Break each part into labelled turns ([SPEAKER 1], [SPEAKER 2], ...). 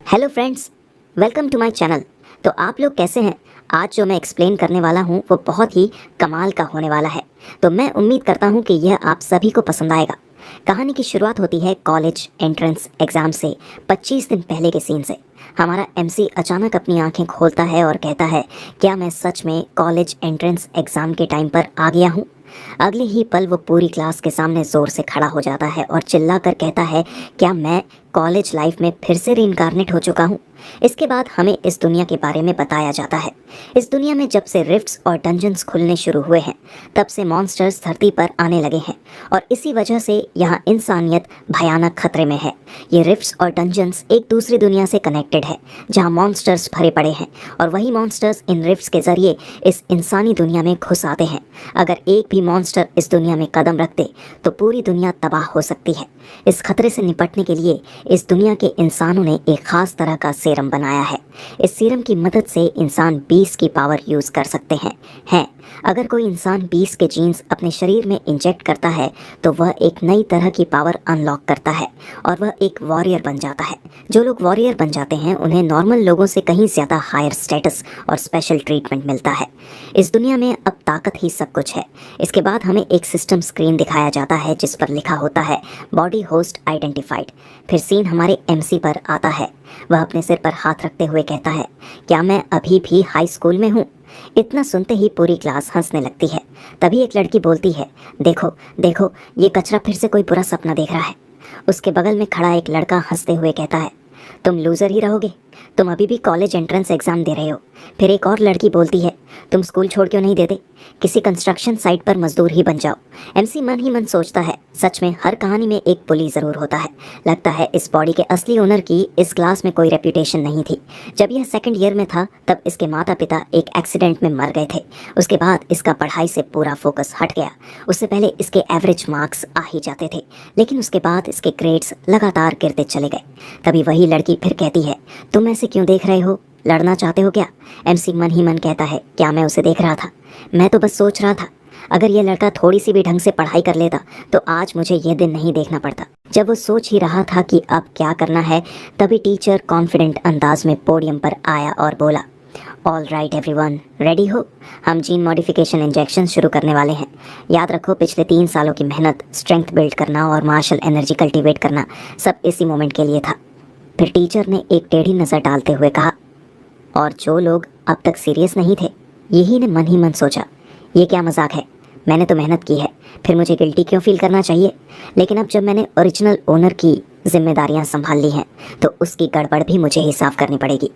[SPEAKER 1] Hello friends, welcome to my channel. तो आप लोग कैसे हैं? आज जो मैं एक्सप्लेन करने वाला हूँ वो बहुत ही कमाल का होने वाला है। तो मैं उम्मीद करता हूँ कि यह आप सभी को पसंद आएगा। कहानी की शुरुआत होती है कॉलेज एंट्रेंस एग्ज़ाम से 25 दिन पहले के सीन से। हमारा एमसी अचानक अपनी आंखें खोलता है और कहता है, क्या मैं सच में कॉलेज एंट्रेंस एग्ज़ाम के टाइम पर आ गया हूँ? अगले ही पल वो पूरी क्लास के सामने ज़ोर से खड़ा हो जाता है और चिल्लाकर कहता है, क्या मैं कॉलेज लाइफ में फिर से रीइंकारनेट हो चुका हूँ? इसके बाद हमें इस दुनिया के बारे में बताया जाता है। इस दुनिया में जब से रिफ्ट्स और डंजन्स खुलने शुरू हुए हैं, तब से मॉन्स्टर्स धरती पर आने लगे हैं और इसी वजह से यहाँ इंसानियत भयानक खतरे में है। ये रिफ्ट्स और डंजन्स एक दूसरी दुनिया से कनेक्टेड है, जहाँ मॉन्स्टर्स भरे पड़े हैं और वही मॉन्स्टर्स इन रिफ्ट्स के जरिए इस इंसानी दुनिया में घुस आते हैं। अगर एक भी मॉन्स्टर इस दुनिया में कदम रख दे तो पूरी दुनिया तबाह हो सकती है। इस खतरे से निपटने के लिए इस दुनिया के इंसानों ने एक खास तरह का सीरम बनाया है। इस सीरम की मदद से इंसान 20 की पावर यूज़ कर सकते हैं। अगर कोई इंसान 20 के जीन्स अपने शरीर में इंजेक्ट करता है तो वह एक नई तरह की पावर अनलॉक करता है और वह एक वॉरियर बन जाता है। जो लोग वॉरियर बन जाते हैं उन्हें नॉर्मल लोगों से कहीं ज़्यादा हायर स्टेटस और स्पेशल ट्रीटमेंट मिलता है। इस दुनिया में अब ताकत ही सब कुछ है। इसके बाद हमें एक सिस्टम स्क्रीन दिखाया जाता है जिस पर लिखा होता है बॉडी होस्ट आइडेंटिफाइड। फिर सीन हमारे एमसी पर आता है। वह अपने सिर पर हाथ रखते हुए कहता है, क्या मैं अभी भी हाई स्कूल में हूँ? इतना सुनते ही पूरी क्लास हंसने लगती है। तभी एक लड़की बोलती है, देखो देखो, ये कचरा फिर से कोई बुरा सपना देख रहा है। उसके बगल में खड़ा एक लड़का हंसते हुए कहता है, तुम लूज़र ही रहोगे, तुम अभी भी कॉलेज एंट्रेंस एग्ज़ाम दे रहे हो। फिर एक और लड़की बोलती है, तुम स्कूल छोड़ क्यों नहीं देते? किसी कंस्ट्रक्शन साइट पर मजदूर ही बन जाओ। एमसी मन ही मन सोचता है, सच में हर कहानी में एक पुली ज़रूर होता है। लगता है इस बॉडी के असली ओनर की इस क्लास में कोई रेप्यूटेशन नहीं थी। जब यह सेकंड ईयर में था तब इसके माता पिता एक एक्सीडेंट में मर गए थे। उसके बाद इसका पढ़ाई से पूरा फोकस हट गया। उससे पहले इसके एवरेज मार्क्स आ ही जाते थे, लेकिन उसके बाद इसके ग्रेड्स लगातार गिरते चले गए। तभी वही लड़की फिर कहती है, तुम ऐसे क्यों देख रहे हो? लड़ना चाहते हो क्या? एमसी मन ही मन कहता है, क्या मैं उसे देख रहा था? मैं तो बस सोच रहा था, अगर ये लड़का थोड़ी सी भी ढंग से पढ़ाई कर लेता तो आज मुझे ये दिन नहीं देखना पड़ता। जब वो सोच ही रहा था कि अब क्या करना है, तभी टीचर कॉन्फिडेंट अंदाज में पोडियम पर आया और बोला, ऑल राइट एवरीवन, रेडी हो? हम जीन मॉडिफिकेशन इंजेक्शन शुरू करने वाले हैं। याद रखो, पिछले 3 सालों की मेहनत, स्ट्रेंथ बिल्ड करना और मार्शल एनर्जी कल्टीवेट करना, सब इसी मोमेंट के लिए था। फिर टीचर ने एक टेढ़ी नज़र डालते हुए कहा, और जो लोग अब तक सीरियस नहीं थे, यही ने मन ही मन सोचा, ये क्या मजाक है? मैंने तो मेहनत की है, फिर मुझे गिल्टी क्यों फील करना चाहिए? लेकिन अब जब मैंने ओरिजिनल ओनर की जिम्मेदारियां संभाल ली हैं तो उसकी गड़बड़ भी मुझे ही साफ करनी पड़ेगी।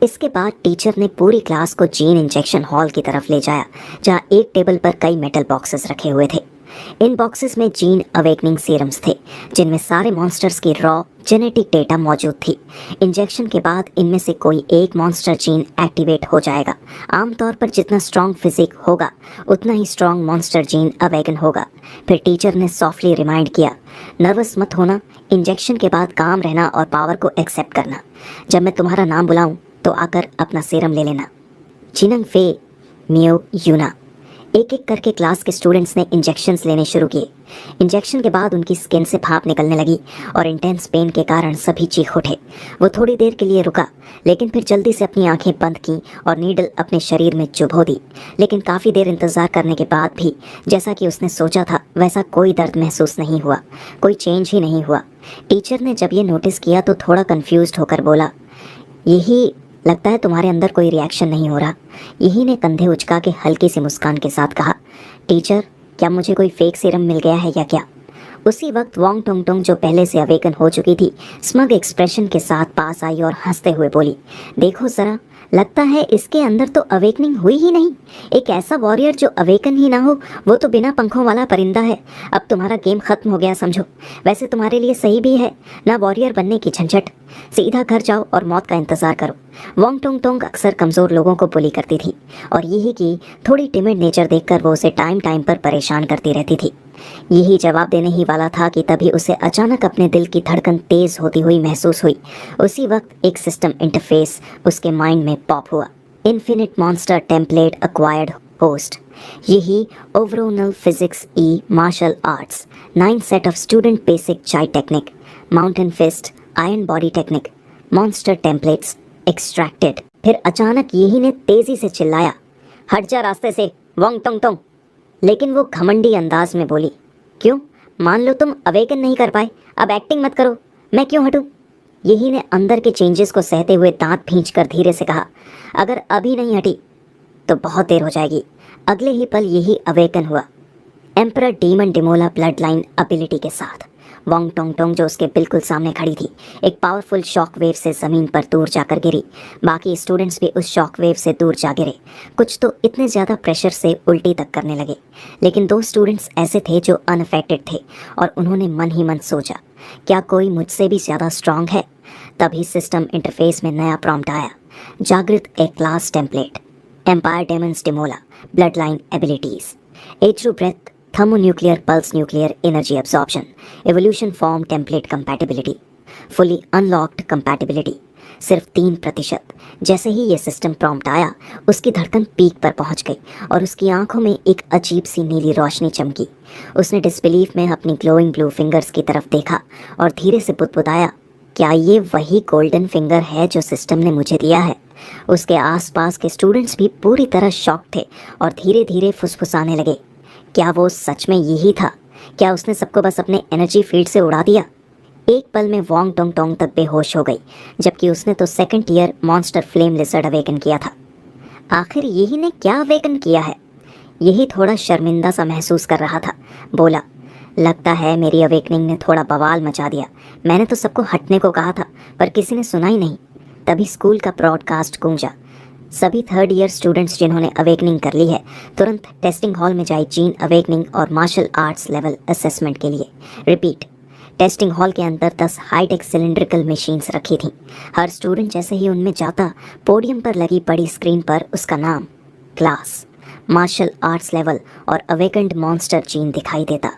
[SPEAKER 1] इसके बाद टीचर ने पूरी क्लास को जीन इंजेक्शन हॉल की तरफ ले जाया, जहाँ एक टेबल पर कई मेटल बॉक्सेस रखे हुए थे। इन बॉक्सेस में जीन अवेकनिंग सीरम्स थे, जिनमें सारे मॉन्स्टर्स की रॉ जेनेटिक डेटा मौजूद थी। इंजेक्शन के बाद इनमें से कोई एक मॉन्स्टर जीन एक्टिवेट हो जाएगा। आमतौर पर जितना स्ट्रॉन्ग फिजिक होगा उतना ही स्ट्रॉन्ग मॉन्स्टर जीन अवेकन होगा। फिर टीचर ने सॉफ्टली रिमाइंड किया, नर्वस मत होना, इंजेक्शन के बाद काम रहना और पावर को एक्सेप्ट करना। जब मैं तुम्हारा नाम बुलाऊं तो आकर अपना सीरम ले लेना। जिनंग फे मियो यूना। एक एक करके क्लास के स्टूडेंट्स ने इंजेक्शन्स लेने शुरू किए। इंजेक्शन के बाद उनकी स्किन से भाप निकलने लगी और इंटेंस पेन के कारण सभी चीख उठे। वो थोड़ी देर के लिए रुका, लेकिन फिर जल्दी से अपनी आंखें बंद की और नीडल अपने शरीर में चुभो दी। लेकिन काफ़ी देर इंतज़ार करने के बाद भी जैसा कि उसने सोचा था वैसा कोई दर्द महसूस नहीं हुआ, कोई चेंज ही नहीं हुआ। टीचर ने जब ये नोटिस किया तो थोड़ा कन्फ्यूज्ड होकर बोला, यही लगता है तुम्हारे अंदर कोई रिएक्शन नहीं हो रहा। यही ने कंधे उचका के हल्की सी मुस्कान के साथ कहा, टीचर, क्या मुझे कोई फेक सीरम मिल गया है या क्या? उसी वक्त वांग टोंग टोंग, जो पहले से अवेकन हो चुकी थी, स्मग एक्सप्रेशन के साथ पास आई और हंसते हुए बोली, देखो ज़रा, लगता है इसके अंदर तो अवेकनिंग हुई ही नहीं। एक ऐसा वॉरियर जो अवेकन ही ना हो, वो तो बिना पंखों वाला परिंदा है। अब तुम्हारा गेम खत्म हो गया समझो। वैसे तुम्हारे लिए सही भी है ना वॉरियर बनने की झंझट, सीधा घर जाओ और मौत का इंतज़ार करो। वांग टोंग टोंग अक्सर कमज़ोर लोगों को बुली करती थी और यही की थोड़ी टिमिड नेचर देखकर वो उसे टाइम टाइम पर परेशान करती रहती थी। यही जवाब देने ही वाला था कि तभी उसे अचानक अपने दिल की धड़कन तेज़ होती हुई महसूस हुई। उसी वक्त एक सिस्टम इंटरफेस उसके माइंड में पॉप हुआ, infinite monster template acquired host. यही ओवरोनल फिजिक्स ई martial arts 9 set of student basic chi technique, mountain fist, iron body technique, monster templates extracted. फिर अचानक यही ने तेजी से चिल्लाया, हट जा रास्ते से वोंग टोंग टोंग। लेकिन वो घमंडी अंदाज में बोली, क्यों? मान लो तुम अवेकन नहीं कर पाए, अब एक्टिंग मत करो, मैं क्यों हटूं? यही ने अंदर के चेंजेस को सहते हुए दांत भींचकर धीरे से कहा, अगर अभी नहीं हटी तो बहुत देर हो जाएगी। अगले ही पल यही अवेकन हुआ, emperor demon Dimola bloodline ability के साथ। वोंग टोंग टोंग जो उसके बिल्कुल सामने खड़ी थी, एक पावरफुल शॉक वेव से ज़मीन पर दूर जाकर गिरी। बाकी स्टूडेंट्स भी उस शॉक वेव से दूर जा गिरे। कुछ तो इतने ज़्यादा प्रेशर से उल्टी तक करने लगे, लेकिन 2 स्टूडेंट्स ऐसे थे जो अनअफेक्टेड थे और उन्होंने मन ही मन सोचा, क्या कोई मुझसे भी ज़्यादा स्ट्रांग है? तभी सिस्टम इंटरफेस में नया प्रॉम्प्ट आया, जागृत A class template, empire demons Dimola bloodline abilities, एट्रू breath, thermonuclear pulse nuclear energy absorption, evolution form template compatibility, fully unlocked compatibility, सिर्फ 3%। जैसे ही ये सिस्टम प्रॉम्प्ट आया, उसकी धड़कन पीक पर पहुंच गई और उसकी आंखों में एक अजीब सी नीली रोशनी चमकी। उसने डिसबिलीफ में अपनी ग्लोइंग ब्लू फिंगर्स की तरफ देखा और धीरे से बुदबुदाया, क्या ये वही गोल्डन फिंगर है जो सिस्टम ने मुझे दिया है? उसके आसपास के स्टूडेंट्स भी पूरी तरह शॉक थे और धीरे धीरे फुसफुसाने लगे। क्या वो सच में यही था? क्या उसने सबको बस अपने एनर्जी फील्ड से उड़ा दिया? एक पल में वोंग टोंग टोंग तक बेहोश हो गई, जबकि उसने तो 2nd year monster flame lizard awaken किया था। आखिर यही ने क्या अवेकन किया है? यही थोड़ा शर्मिंदा सा महसूस कर रहा था। बोला, लगता है मेरी अवेकनिंग ने थोड़ा बवाल मचा दिया। मैंने तो सबको हटने को कहा था, पर किसी ने सुना ही नहीं। तभी स्कूल का ब्रॉडकास्ट गूंजा। सभी 3rd ईयर स्टूडेंट्स जिन्होंने अवेकनिंग कर ली है, तुरंत टेस्टिंग हॉल में जाए जीन अवेकनिंग और मार्शल आर्ट्स लेवल असेसमेंट के लिए। रिपीट, टेस्टिंग हॉल के अंदर 10 हाईटेक सिलेंड्रिकल मशीन्स रखी थीं। हर स्टूडेंट जैसे ही उनमें जाता, पोडियम पर लगी बड़ी स्क्रीन पर उसका नाम, क्लास, मार्शल आर्ट्स लेवल और अवेकन्ड मॉन्स्टर जीन दिखाई देता।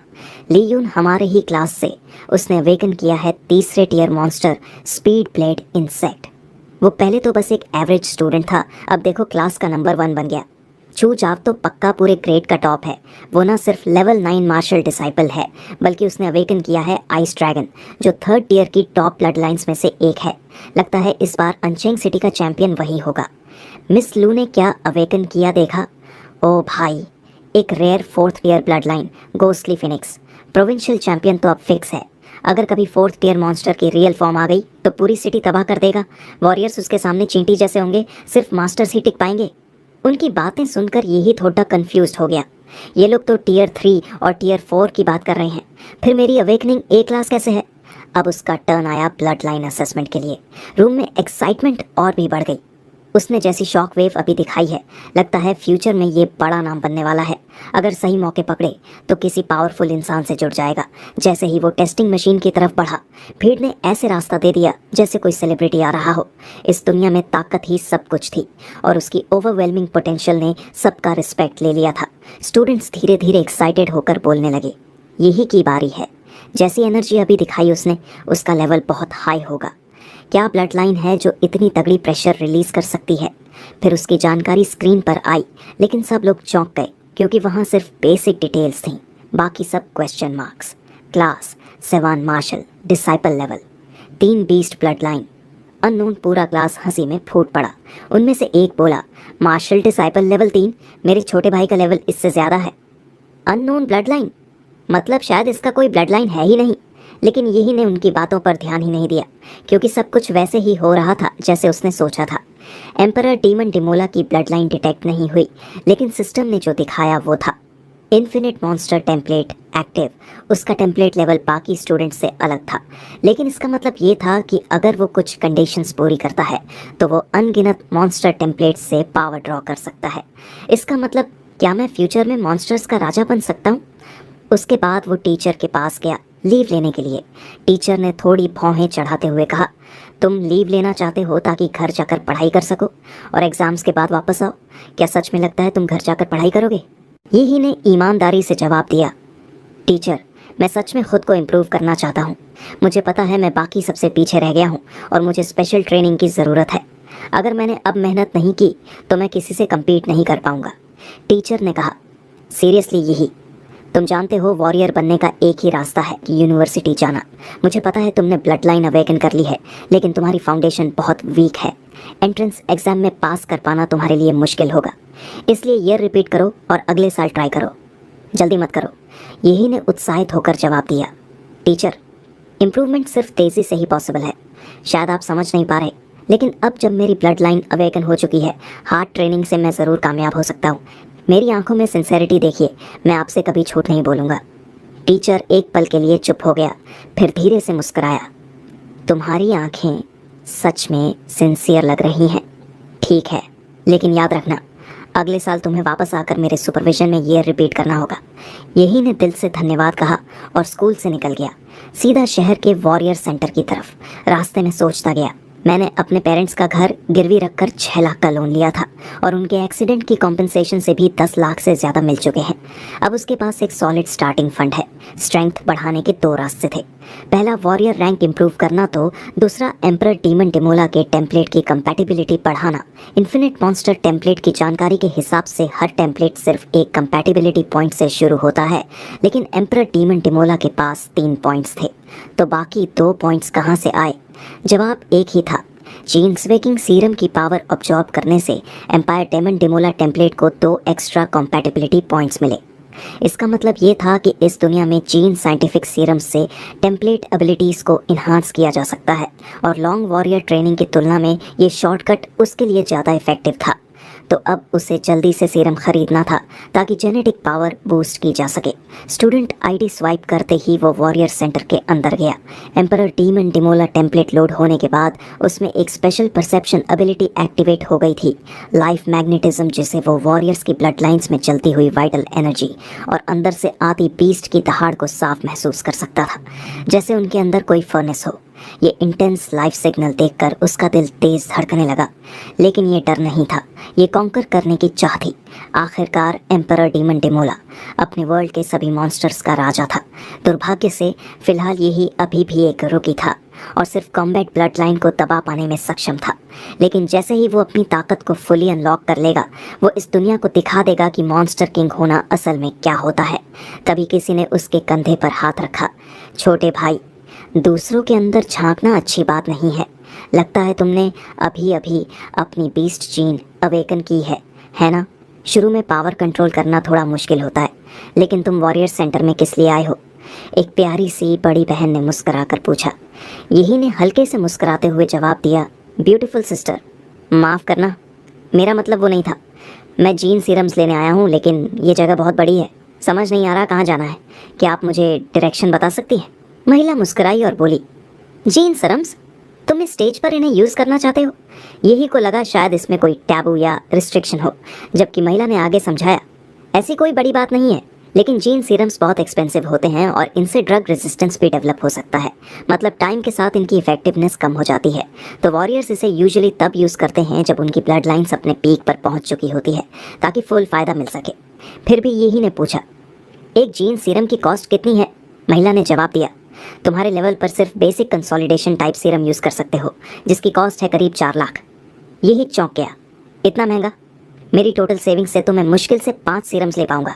[SPEAKER 1] ली यून हमारे ही क्लास से, उसने अवेकन किया है 3रे tier monster speed blade insect. वो पहले तो बस एक एवरेज स्टूडेंट था, अब देखो क्लास का नंबर 1 बन गया। छू जाव तो पक्का पूरे ग्रेड का टॉप है। वो ना सिर्फ लेवल 9 मार्शल डिसाइपल है, बल्कि उसने अवेकन किया है आइस ड्रैगन, जो 3rd टीयर की टॉप ब्लड लाइन्स में से एक है। लगता है इस बार अनचेंग सिटी का चैंपियन वही होगा। मिस लू ने क्या अवेकन किया देखा? ओ भाई, एक rare 4th tier blood line ghostly phoenix. Provincial champion तो अब फिक्स है। अगर कभी 4th टीयर मॉन्स्टर की रियल फॉर्म आ गई तो पूरी सिटी तबाह कर देगा। वॉरियर्स उसके सामने चींटी जैसे होंगे, सिर्फ मास्टर्स ही टिक पाएंगे। उनकी बातें सुनकर यही थोड़ा कंफ्यूज हो गया। ये लोग तो टीयर 3 और टीयर 4 की बात कर रहे हैं, फिर मेरी अवेकनिंग A क्लास कैसे है? अब उसका टर्न आया ब्लड लाइन असेसमेंट के लिए। रूम में एक्साइटमेंट और भी बढ़ गई। उसने जैसी शॉक वेव अभी दिखाई है, लगता है फ्यूचर में ये बड़ा नाम बनने वाला है। अगर सही मौके पकड़े तो किसी पावरफुल इंसान से जुड़ जाएगा। जैसे ही वो टेस्टिंग मशीन की तरफ बढ़ा, भीड़ ने ऐसे रास्ता दे दिया जैसे कोई सेलिब्रिटी आ रहा हो। इस दुनिया में ताकत ही सब कुछ थी और उसकी ओवरवेलमिंग पोटेंशियल ने सबका रिस्पेक्ट ले लिया था। स्टूडेंट्स धीरे धीरे एक्साइटेड होकर बोलने लगे, यही की बारी है। जैसी एनर्जी अभी दिखाई उसने, उसका लेवल बहुत हाई होगा। क्या ब्लड लाइन है जो इतनी तगड़ी प्रेशर रिलीज कर सकती है? फिर उसकी जानकारी स्क्रीन पर आई, लेकिन सब लोग चौंक गए क्योंकि वहाँ सिर्फ बेसिक डिटेल्स थीं, बाकी सब question marks. Class 7 martial disciple level, 3 beast blood line. Unknown पूरा क्लास हंसी में फूट पड़ा। उनमें से एक बोला, मार्शल डिसाइपल लेवल 3, मेरे छोटे भाई का लेवल इससे ज़्यादा है। अननोन ब्लड लाइन मतलब शायद इसका कोई ब्लड लाइन है ही नहीं। लेकिन यही ने उनकी बातों पर ध्यान ही नहीं दिया, क्योंकि सब कुछ वैसे ही हो रहा था जैसे उसने सोचा था। एम्परर डीमन डिमोला की ब्लड लाइन डिटेक्ट नहीं हुई, लेकिन सिस्टम ने जो दिखाया वो था इन्फिनिट मॉन्स्टर टेम्पलेट एक्टिव। उसका टेम्पलेट लेवल बाकी स्टूडेंट से अलग था, लेकिन इसका मतलब ये था कि अगर वो कुछ कंडीशंस पूरी करता है तो वो अनगिनत मॉन्स्टर टेम्पलेट से पावर ड्रॉ कर सकता है। इसका मतलब क्या मैं फ्यूचर में मॉन्स्टर्स का राजा बन सकता हूँ? उसके बाद वो टीचर के पास गया लीव लेने के लिए। टीचर ने थोड़ी भौहें चढ़ाते हुए कहा, तुम लीव लेना चाहते हो ताकि घर जाकर पढ़ाई कर सको और एग्ज़ाम्स के बाद वापस आओ। क्या सच में लगता है तुम घर जाकर पढ़ाई करोगे? यही ने ईमानदारी से जवाब दिया, टीचर मैं सच में खुद को इम्प्रूव करना चाहता हूँ। मुझे पता है मैं बाकी सबसे पीछे रह गया हूँ और मुझे स्पेशल ट्रेनिंग की ज़रूरत है। अगर मैंने अब मेहनत नहीं की तो मैं किसी से कम्पीट नहीं कर पाऊँगा। टीचर ने कहा, सीरियसली यही? तुम जानते हो वॉरियर बनने का एक ही रास्ता है कि यूनिवर्सिटी जाना। मुझे पता है तुमने ब्लड लाइन अवेकन कर ली है, लेकिन तुम्हारी फाउंडेशन बहुत वीक है। एंट्रेंस एग्जाम में पास कर पाना तुम्हारे लिए मुश्किल होगा, इसलिए ईयर रिपीट करो और अगले साल ट्राई करो, जल्दी मत करो। यही ने उत्साहित होकर जवाब दिया। टीचर, इम्प्रूवमेंट सिर्फ तेज़ी से ही पॉसिबल है। शायद आप समझ नहीं पा रहे, लेकिन अब जब मेरी ब्लड लाइन अवेकन हो चुकी है, हार्ड ट्रेनिंग से मैं ज़रूर कामयाब हो सकता हूँ। मेरी आंखों में सिंसेरिटी देखिए, मैं आपसे कभी झूठ नहीं बोलूँगा। टीचर एक पल के लिए चुप हो गया, फिर धीरे से मुस्कुराया। तुम्हारी आंखें सच में सिंसियर लग रही हैं। ठीक है, लेकिन याद रखना, अगले साल तुम्हें वापस आकर मेरे सुपरविजन में ये रिपीट करना होगा। यही ने दिल से धन्यवाद कहा और स्कूल से निकल गया, सीधा शहर के वॉरियर सेंटर की तरफ। रास्ते में सोचता गया, मैंने अपने पेरेंट्स का घर गिरवी रखकर 6 लाख का लोन लिया था और उनके एक्सीडेंट की कॉम्पेंसेशन से भी 10 लाख से ज़्यादा मिल चुके हैं। अब उसके पास एक सॉलिड स्टार्टिंग फंड है। स्ट्रेंथ बढ़ाने के 2 रास्ते थे, पहला वॉरियर रैंक इंप्रूव करना, तो दूसरा एम्परर डीमन डिमोला के टेम्पलेट की कंपैटिबिलिटी बढ़ाना। इन्फिनिट मॉन्स्टर टेम्पलेट की जानकारी के हिसाब से हर टेम्पलेट सिर्फ एक कंपैटिबिलिटी पॉइंट से शुरू होता है, लेकिन एम्परर डीमन डिमोला के पास 3 पॉइंट्स थे, तो बाकी 2 पॉइंट्स कहाँ से आए? जवाब एक ही था, जीन स्वेकिंग सीरम की पावर ऑब्जॉर्ब करने से एम्पायर डेमन डिमोला टेम्पलेट को 2 एक्स्ट्रा कंपैटिबिलिटी पॉइंट्स मिले। इसका मतलब ये था कि इस दुनिया में जीन साइंटिफिक सीरम से टेम्पलेट एबिलिटीज़ को इन्हांस किया जा सकता है, और लॉन्ग वॉरियर ट्रेनिंग की तुलना में ये शॉर्टकट उसके लिए ज़्यादा इफेक्टिव था। तो अब उसे जल्दी से सीरम खरीदना था ताकि जेनेटिक पावर बूस्ट की जा सके। स्टूडेंट आईडी स्वाइप करते ही वो वॉरियर सेंटर के अंदर गया। एम्परर डीमन डिमोला टेम्पलेट लोड होने के बाद उसमें एक स्पेशल परसेप्शन एबिलिटी एक्टिवेट हो गई थी, लाइफ मैग्नेटिज्म, जिसे वो वॉरियर्स की ब्लड लाइन्स में चलती हुई वाइटल एनर्जी और अंदर से आती बीस्ट की दहाड़ को साफ महसूस कर सकता था, जैसे उनके अंदर कोई फर्नेस हो। ये इंटेंस लाइफ सिग्नल देखकर उसका दिल तेज धड़कने लगा, लेकिन ये डर नहीं था, ये कॉन्कर करने की चाह थी। आखिरकार एम्परर डीमन डिमोला अपने वर्ल्ड के सभी मॉन्स्टर्स का राजा था। दुर्भाग्य से फिलहाल यही अभी भी एक रुकी था और सिर्फ कॉम्बैट ब्लड लाइन को दबा पाने में सक्षम था, लेकिन जैसे ही वो अपनी ताकत को फुली अनलॉक कर लेगा, वो इस दुनिया को दिखा देगा कि मॉन्स्टर किंग होना असल में क्या होता है। तभी किसी ने उसके कंधे पर हाथ रखा। छोटे भाई, दूसरों के अंदर झांकना अच्छी बात नहीं है। लगता है तुमने अभी अभी अपनी बीस्ट जीन अवेकन की है ना? शुरू में पावर कंट्रोल करना थोड़ा मुश्किल होता है, लेकिन तुम वॉरियर सेंटर में किस लिए आए हो? एक प्यारी सी बड़ी बहन ने मुस्कुराकर पूछा। यही ने हल्के से मुस्कुराते हुए जवाब दिया, ब्यूटीफुल सिस्टर, माफ़ करना, मेरा मतलब वो नहीं था। मैं जीन सीरम्स लेने आया हूँ, लेकिन ये जगह बहुत बड़ी है, समझ नहीं आ रहा कहाँ जाना है। क्या आप मुझे डायरेक्शन बता सकती हैं? महिला मुस्कुराई और बोली, जीन सीरम्स, तुम इस स्टेज पर इन्हें यूज़ करना चाहते हो? यही को लगा शायद इसमें कोई टैबू या रिस्ट्रिक्शन हो, जबकि महिला ने आगे समझाया, ऐसी कोई बड़ी बात नहीं है, लेकिन जीन सीरम्स बहुत एक्सपेंसिव होते हैं और इनसे ड्रग रेजिस्टेंस भी डेवलप हो सकता है। मतलब टाइम के साथ इनकी इफेक्टिवनेस कम हो जाती है। तो वॉरियर्स इसे यूजुअली तब यूज़ करते हैं जब उनकी ब्लड लाइन्स अपने पीक पर पहुंच चुकी होती है, ताकि फुल फ़ायदा मिल सके। फिर भी यही ने पूछा, एक जीन सीरम की कॉस्ट कितनी है? महिला ने जवाब दिया, तुम्हारे लेवल पर सिर्फ basic consolidation type serum use कर सकते हो, जिसकी कॉस्ट है करीब 4 लाख। यही चौंक गया, इतना महंगा? मेरी टोटल सेविंग्स से तो मैं मुश्किल से 5 सीरम्स ले पाऊंगा।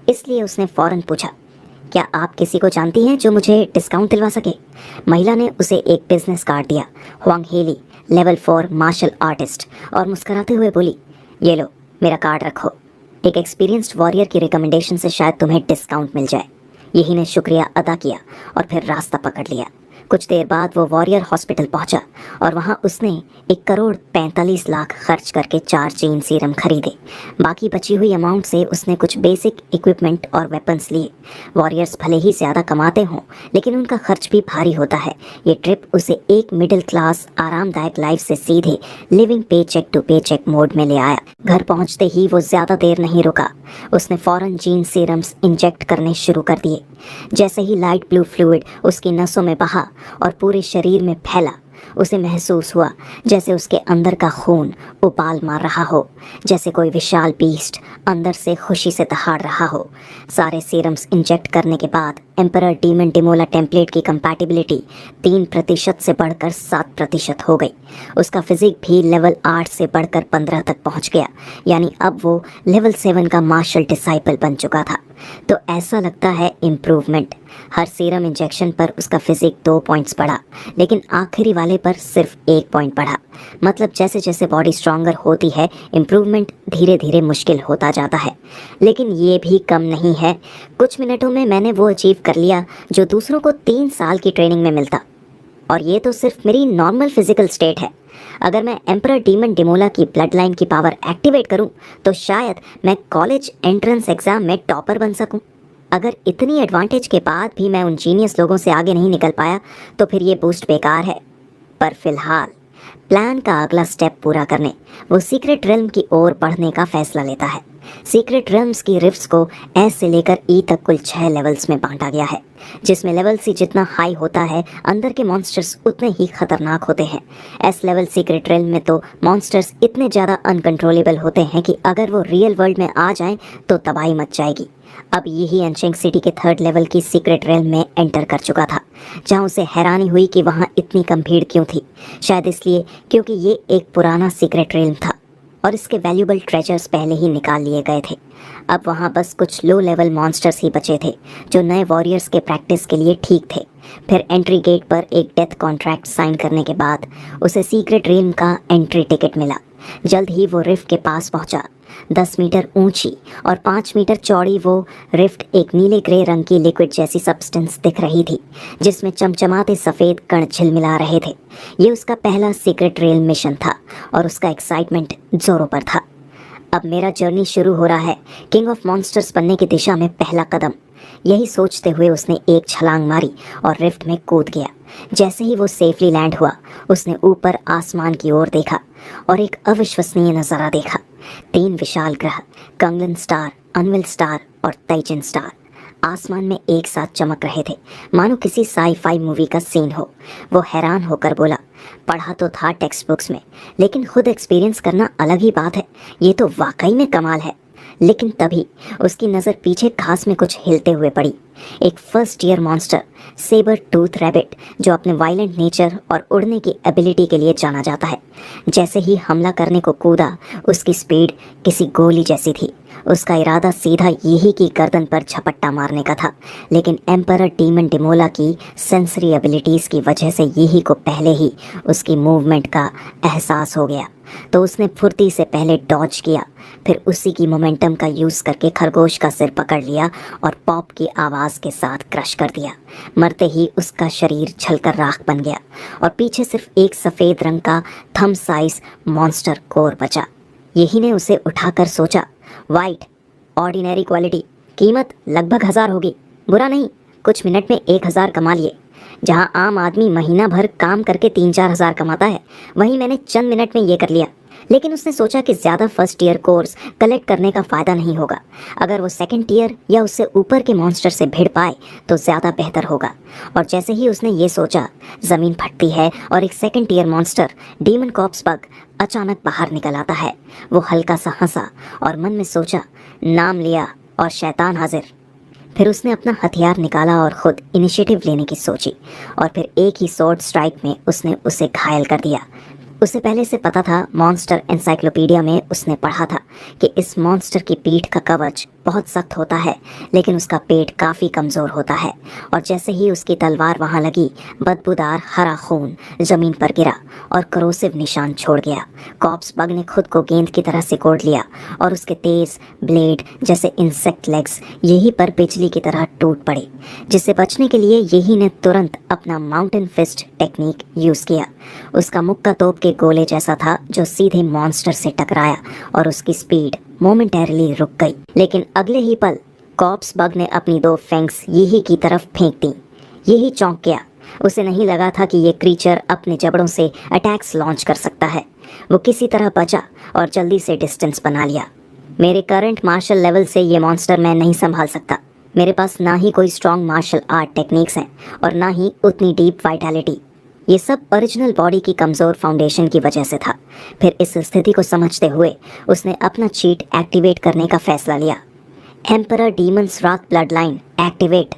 [SPEAKER 1] इसलिए उसने फ़ौरन पूछा, क्या आप किसी को जानती हैं जो मुझे डिस्काउंट दिलवा सके? महिला ने उसे एक बिजनेस कार्ड दिया, Huang Haili, level 4 martial artist, और मुस्कुराते हुए बोली, ये लो, मेरा कार्ड रखो। एक एक्सपीरियंस्ड वॉरियर की रिकमेंडेशन से शायद तुम्हें डिस्काउंट मिल जाए। यही ने शुक्रिया अदा किया और फिर रास्ता पकड़ लिया। कुछ देर बाद वो वॉरियर हॉस्पिटल पहुंचा और वहां उसने 1,45,00,000 खर्च करके 4 जीन सीरम खरीदे। बाकी बची हुई अमाउंट से उसने कुछ बेसिक इक्विपमेंट और वेपन्स लिए। वॉरियर्स भले ही ज़्यादा कमाते हों, लेकिन उनका खर्च भी भारी होता है। ये ट्रिप उसे एक मिडिल क्लास आरामदायक लाइफ से सीधे लिविंग पे चेक टू पे चेक मोड में ले आया। घर पहुंचते ही वो ज़्यादा देर नहीं रुका, उसने फ़ौरन जीन सीरम्स इंजेक्ट करने शुरू कर दिए। जैसे ही लाइट ब्लू फ्लूइड उसकी नसों में बहा और पूरे शरीर में फैला, उसे महसूस हुआ जैसे उसके अंदर का खून उबाल मार रहा हो, जैसे कोई विशाल बीस्ट अंदर से खुशी से दहाड़ रहा हो। सारे सीरम्स इंजेक्ट करने के बाद एम्परर डीमन डिमोला टेम्पलेट की कंपैटिबिलिटी 3% से बढ़कर 7% हो गई। उसका फिजिक भी लेवल 8 से बढ़कर 15 तक पहुंच गया, यानी अब वो लेवल 7 का मार्शल डिसाइपल बन चुका था। तो ऐसा लगता है इम्प्रूवमेंट। हर सीरम इंजेक्शन पर उसका फिजिक 2 पॉइंट्स बढ़ा, लेकिन आखिरी वाले पर सिर्फ 1 पॉइंट बढ़ा। मतलब जैसे जैसे बॉडी स्ट्रॉन्गर होती है, इम्प्रूवमेंट धीरे धीरे मुश्किल होता जाता है। लेकिन ये भी कम नहीं है। कुछ मिनटों में मैंने वो अचीव कर लिया जो दूसरों को 3 साल की ट्रेनिंग में मिलता। और ये तो सिर्फ मेरी नॉर्मल फिजिकल स्टेट है। अगर मैं एम्परर डीमन डिमोला की ब्लड लाइन की पावर एक्टिवेट करूं, तो शायद मैं कॉलेज एंट्रेंस एग्जाम में टॉपर बन सकूं। अगर इतनी एडवांटेज के बाद भी मैं उन जीनियस लोगों से आगे नहीं निकल पाया, तो फिर ये बूस्ट बेकार है। पर फिलहाल प्लान का अगला स्टेप पूरा करने वो सीक्रेट रेल्म की ओर बढ़ने का फैसला लेता है। सीक्रेट रेल्म्स की रिफ्ट्स को एस से लेकर ई तक कुल 6 लेवल्स में बांटा गया है, जिसमें लेवल सी जितना हाई होता है, अंदर के मॉन्स्टर्स उतने ही खतरनाक होते हैं। एस लेवल सीक्रेट रेल्म में तो मॉन्स्टर्स इतने ज़्यादा अनकंट्रोलेबल होते हैं कि अगर वो रियल वर्ल्ड में आ जाएं तो तबाही मच जाएगी। अब यही एंशेंग सिटी के 3rd लेवल की सीक्रेट रेल्म में एंटर कर चुका था, जहां उसे हैरानी हुई कि वहां इतनी कम भीड़ क्यों थी। शायद इसलिए क्योंकि ये एक पुराना सीक्रेट रेल्म था और इसके वैल्यूबल ट्रेजर्स पहले ही निकाल लिए गए थे। अब वहाँ बस कुछ लो लेवल मॉन्स्टर्स ही बचे थे, जो नए वॉरियर्स के प्रैक्टिस के लिए ठीक थे। फिर एंट्री गेट पर एक डेथ कॉन्ट्रैक्ट साइन करने के बाद उसे सीक्रेट रेल्म का एंट्री टिकट मिला। जल्द ही वो रिफ्ट के पास पहुंचा। 10 मीटर ऊंची और 5 मीटर चौड़ी वो रिफ्ट एक नीले ग्रे रंग की लिक्विड जैसी सब्सटेंस दिख रही थी, जिसमें चमचमाते सफ़ेद कण झिलमिला रहे थे। ये उसका पहला सीक्रेट रेल मिशन था और उसका एक्साइटमेंट जोरों पर था। अब मेरा जर्नी शुरू हो रहा है, किंग ऑफ मॉन्स्टर्स बनने की दिशा में पहला कदम। यही सोचते हुए उसने एक छलांग मारी और रिफ्ट में कूद गया। जैसे ही वो सेफली लैंड हुआ, उसने ऊपर आसमान की ओर देखा और एक अविश्वसनीय नज़ारा देखा। 3 विशाल ग्रह, कंगलन स्टार, अनविल स्टार और तैजिन स्टार आसमान में एक साथ चमक रहे थे, मानो किसी साई-फाई मूवी का सीन हो। वो हैरान होकर बोला, पढ़ा तो था टेक्स्ट बुक्स में, लेकिन खुद एक्सपीरियंस करना अलग ही बात है। ये तो वाकई में कमाल है। लेकिन तभी उसकी नज़र पीछे घास में कुछ हिलते हुए पड़ी। एक first year monster, saber tooth rabbit, जो अपने वायलेंट नेचर और उड़ने की एबिलिटी के लिए जाना जाता है। जैसे ही हमला करने को कूदा, उसकी स्पीड किसी गोली जैसी थी। उसका इरादा सीधा यही की गर्दन पर झपट्टा मारने का था, लेकिन एम्परर डीमन डिमोला की सेंसरी एबिलिटीज़ की वजह से यही को पहले ही उसकी मूवमेंट का एहसास हो गया। तो उसने फुर्ती से पहले डॉज किया, फिर उसी की मोमेंटम का यूज़ करके खरगोश का सिर पकड़ लिया और पॉप की आवाज़ के साथ क्रश कर दिया। मरते ही उसका शरीर छलकर राख बन गया और पीछे सिर्फ एक सफ़ेद रंग का थम साइज मॉन्स्टर कोर बचा। यही ने उसे उठाकर सोचा, वाइट, ऑर्डिनरी क्वालिटी, कीमत लगभग 1000 होगी। बुरा नहीं, कुछ मिनट में 1000 कमा लिए। जहां आम आदमी महीना भर काम करके 3-4 हज़ार कमाता है, वहीं मैंने चंद मिनट में ये कर लिया। लेकिन उसने सोचा कि ज़्यादा फर्स्ट ईयर कोर्स कलेक्ट करने का फ़ायदा नहीं होगा। अगर वो सेकंड ईयर या उससे ऊपर के मॉन्स्टर से भिड़ पाए तो ज़्यादा बेहतर होगा। और जैसे ही उसने ये सोचा, ज़मीन फटती है और एक second year monster, demon corps bug, अचानक बाहर निकल आता है। वो हल्का सा हंसा और मन में सोचा, नाम लिया और शैतान हाजिर। फिर उसने अपना हथियार निकाला और ख़ुद इनिशिएटिव लेने की सोची, और फिर एक ही स्वॉर्ड स्ट्राइक में उसने उसे घायल कर दिया। उसे पहले से पता था, मॉन्स्टर एनसाइक्लोपीडिया में उसने पढ़ा था कि इस मॉन्स्टर की पीठ का कवच बहुत सख्त होता है, लेकिन उसका पेट काफ़ी कमज़ोर होता है। और जैसे ही उसकी तलवार वहाँ लगी, बदबूदार हरा खून ज़मीन पर गिरा और करोसिव निशान छोड़ गया। कॉर्प्स बग ने खुद को गेंद की तरह सिकोड़ लिया और उसके तेज़ ब्लेड जैसे इंसेक्ट लेग्स यहीं पर बिजली की तरह टूट पड़े। जिससे बचने के लिए यही ने तुरंत अपना माउंटेन फिस्ट टेक्निक यूज़ किया। उसका मुक्का तोप के गोले जैसा था, जो सीधे मॉन्स्टर से टकराया और उसकी स्पीड मोमेंटरीली रुक गई। लेकिन अगले ही पल कॉर्प्स बग ने अपनी 2 फैंग्स यही की तरफ फेंक दी। यही चौंक गया। उसे नहीं लगा था कि ये क्रीचर अपने जबड़ों से अटैक्स लॉन्च कर सकता है। वो किसी तरह बचा और जल्दी से डिस्टेंस बना लिया। मेरे करंट मार्शल लेवल से ये मॉन्स्टर मैं नहीं संभाल सकता। मेरे पास ना ही कोई स्ट्रॉन्ग मार्शल आर्ट टेक्निक्स हैं और ना ही उतनी डीप वाइटैलिटी। ये सब ओरिजिनल बॉडी की कमज़ोर फाउंडेशन की वजह से था। फिर इस स्थिति को समझते हुए उसने अपना चीट एक्टिवेट करने का फैसला लिया। एम्परर डीमन्स राथ ब्लड लाइन एक्टिवेट।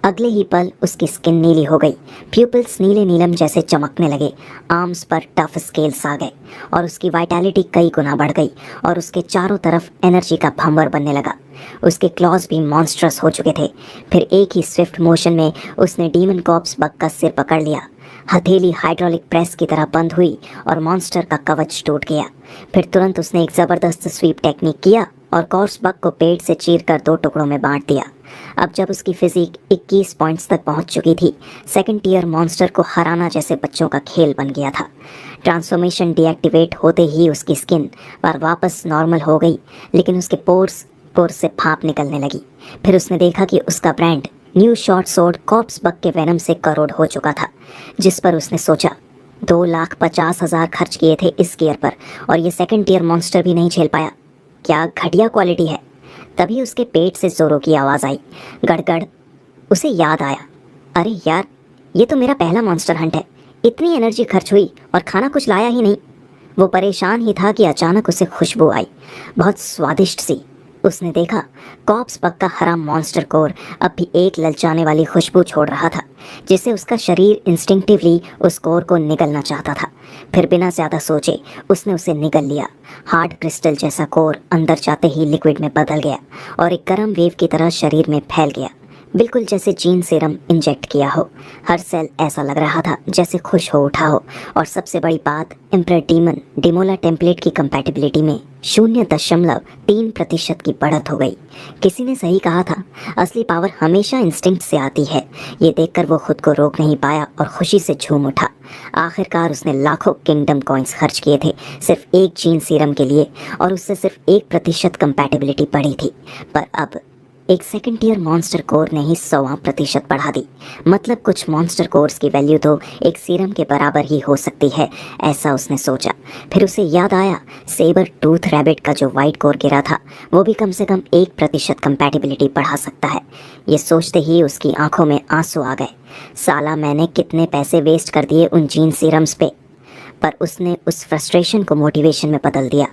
[SPEAKER 1] अगले ही पल उसकी स्किन नीली हो गई, प्यूपिल्स नीले नीलम जैसे चमकने लगे, आर्म्स पर टफ स्केल्स आ गए और उसकी वाइटैलिटी कई गुना बढ़ गई और उसके चारों तरफ एनर्जी का भंवर बनने लगा। उसके क्लॉज भी मॉन्स्ट्रस हो चुके थे। फिर एक ही स्विफ्ट मोशन में उसने डीमन कॉर्प्स बग का सिर पकड़ लिया। हथेली हाइड्रोलिक प्रेस की तरह बंद हुई और मॉन्स्टर का कवच टूट गया। फिर तुरंत उसने एक ज़बरदस्त स्वीप टेक्निक किया और कॉर्प्स बग को पेट से चीरकर 2 टुकड़ों में बांट दिया। अब जब उसकी फिजिक 21 पॉइंट्स तक पहुंच चुकी थी, सेकंड टीयर मॉन्स्टर को हराना जैसे बच्चों का खेल बन गया था। ट्रांसफॉर्मेशन डीएक्टिवेट होते ही उसकी स्किन पर वापस नॉर्मल हो गई, लेकिन उसके पोर्स से भाप निकलने लगी। फिर उसने देखा कि उसका brand new short sword corps bug के वेनम से करोड़ हो चुका था, जिस पर उसने सोचा 2,50,000 खर्च किए थे इस गियर पर और ये सेकंड टीयर मॉन्स्टर भी नहीं झेल पाया। क्या घटिया क्वालिटी है। तभी उसके पेट से जोरों की आवाज़ आई, गड़गड़। उसे याद आया, अरे यार, ये तो मेरा पहला मॉन्स्टर हंट है। इतनी एनर्जी खर्च हुई और खाना कुछ लाया ही नहीं। वो परेशान ही था कि अचानक उसे खुशबू आई, बहुत स्वादिष्ट सी। उसने देखा कॉर्प्स बग का हरा मॉन्स्टर कोर अब भी एक ललचाने वाली खुशबू छोड़ रहा था, जिससे उसका शरीर इंस्टिंक्टिवली उस कोर को निगलना चाहता था। फिर बिना ज़्यादा सोचे उसने उसे निगल लिया। हार्ड क्रिस्टल जैसा कोर अंदर जाते ही लिक्विड में बदल गया और एक गर्म वेव की तरह शरीर में फैल गया, बिल्कुल जैसे जीन सीरम इंजेक्ट किया हो। हर सेल ऐसा लग रहा था जैसे खुश हो उठा हो। और सबसे बड़ी बात, एम्परर डीमन डिमोला टेम्पलेट की कंपैटिबिलिटी में 0.3% की बढ़त हो गई। किसी ने सही कहा था, असली पावर हमेशा इंस्टिंक्ट से आती है। ये देखकर वो खुद को रोक नहीं पाया और खुशी से झूम उठा। आखिरकार उसने लाखों किंगडम कॉइन्स खर्च किए थे सिर्फ एक जीन सीरम के लिए, और उससे सिर्फ 1% कंपैटिबिलिटी बढ़ी थी। पर अब एक सेकंड टीयर मॉन्स्टर कोर ने ही 100% बढ़ा दी। मतलब कुछ मॉन्स्टर कोर्स की वैल्यू तो एक सीरम के बराबर ही हो सकती है, ऐसा उसने सोचा। फिर उसे याद आया, सेबर टूथ रैबिट का जो वाइट कोर गिरा था वो भी कम से कम 1% कंपैटिबिलिटी बढ़ा सकता है। ये सोचते ही उसकी आंखों में आंसू आ गए। साला, मैंने कितने पैसे वेस्ट कर दिए उन जीन सीरम्स पे। पर उसने उस फ्रस्ट्रेशन को मोटिवेशन में बदल दिया।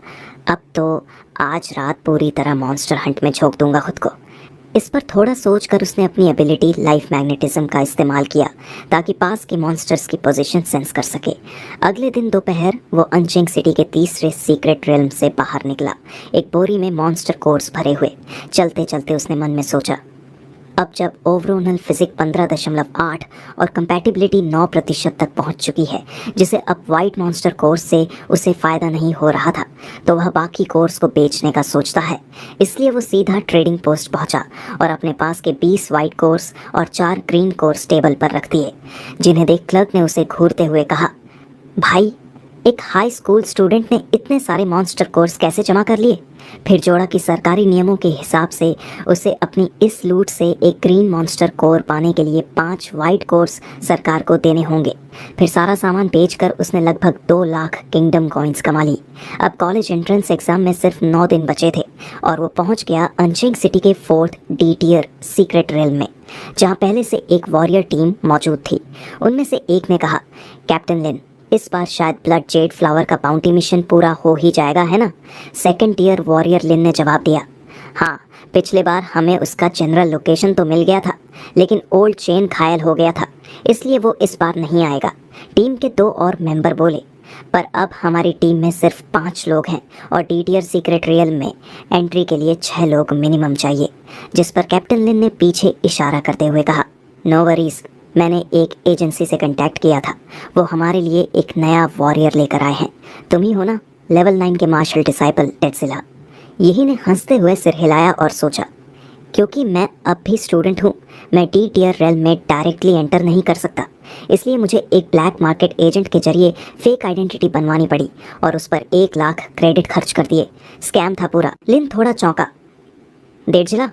[SPEAKER 1] अब तो आज रात पूरी तरह मॉन्स्टर हंट में झोंक दूंगा खुद को। इस पर थोड़ा सोचकर उसने अपनी एबिलिटी लाइफ मैग्नेटिज्म का इस्तेमाल किया ताकि पास के मॉन्स्टर्स की पोजीशन सेंस कर सके। अगले दिन दोपहर वो अनचिंग सिटी के तीसरे सीक्रेट रेल्म से बाहर निकला, एक बोरी में मॉन्स्टर कोर्स भरे हुए। चलते चलते उसने मन में सोचा, अब जब ओवरऑल फिजिक 15.8 और कंपैटिबिलिटी 9% तक पहुंच चुकी है, जिसे अब वाइट मॉन्स्टर कोर्स से उसे फ़ायदा नहीं हो रहा था, तो वह बाकी कोर्स को बेचने का सोचता है। इसलिए वो सीधा ट्रेडिंग पोस्ट पहुंचा और अपने पास के 20 वाइट कोर्स और 4 ग्रीन कोर्स टेबल पर रख दिए, जिन्हें देख क्लर्क ने उसे घूरते हुए कहा, भाई, एक हाई स्कूल स्टूडेंट ने इतने सारे मॉन्स्टर कोर्स कैसे जमा कर लिए? फिर जोड़ा कि सरकारी नियमों के हिसाब से उसे अपनी इस लूट से एक ग्रीन मॉन्स्टर कोर पाने के लिए 5 वाइट कोर्स सरकार को देने होंगे। फिर सारा सामान बेचकर उसने लगभग 2 लाख किंगडम कॉइन्स कमा ली। अब कॉलेज एंट्रेंस एग्जाम में सिर्फ 9 दिन बचे थे और वो पहुंच गया अनचिंग सिटी के 4th D tier secret realm में, जहाँ पहले से एक वॉरियर टीम मौजूद थी। उनमें से एक ने कहा, कैप्टन लिन, इस बार शायद ब्लड जेड फ्लावर का बाउंटी मिशन पूरा हो ही जाएगा, है ना? सेकंड टीयर वॉरियर लिन ने जवाब दिया, हाँ, पिछले बार हमें उसका जनरल लोकेशन तो मिल गया था, लेकिन ओल्ड चेन घायल हो गया था, इसलिए वो इस बार नहीं आएगा। टीम के 2 और मेंबर बोले, पर अब हमारी टीम में सिर्फ 5 लोग हैं और डी टियर सीक्रेट रियल में एंट्री के लिए 6 लोग मिनिमम चाहिए। जिस पर कैप्टन लिन ने पीछे इशारा करते हुए कहा, नो वरीज, मैंने एक एजेंसी से कांटेक्ट किया था, वो हमारे लिए एक नया वॉरियर लेकर आए हैं। तुम ही हो ना, लेवल 9 के मार्शल डिसाइपल टेटजिला? यही ने हंसते हुए सिर हिलाया और सोचा, क्योंकि मैं अब भी स्टूडेंट हूँ, मैं डी टियर रेल में डायरेक्टली एंटर नहीं कर सकता, इसलिए मुझे एक ब्लैक मार्केट एजेंट के जरिए फेक आइडेंटिटी बनवानी पड़ी और उस पर 1 लाख क्रेडिट खर्च कर दिए। स्कैम था पूरा। लिन थोड़ा चौंका, डेटजिला,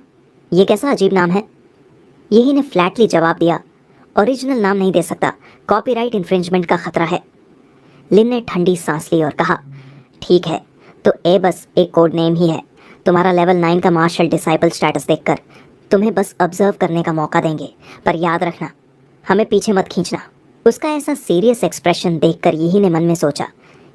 [SPEAKER 1] ये कैसा अजीब नाम है? यही ने फ्लैटली जवाब दिया, ओरिजिनल नाम नहीं दे सकता, कॉपीराइट इन्फ्रिंजमेंट का खतरा है। लिन ने ठंडी सांस ली और कहा, ठीक है, तो ए बस एक कोड नेम ही है। तुम्हारा लेवल 9 का मार्शल डिसाइपल स्टेटस देखकर तुम्हें बस ऑब्जर्व करने का मौका देंगे, पर याद रखना, हमें पीछे मत खींचना। उसका ऐसा सीरियस एक्सप्रेशन देखकर यही ने मन में सोचा,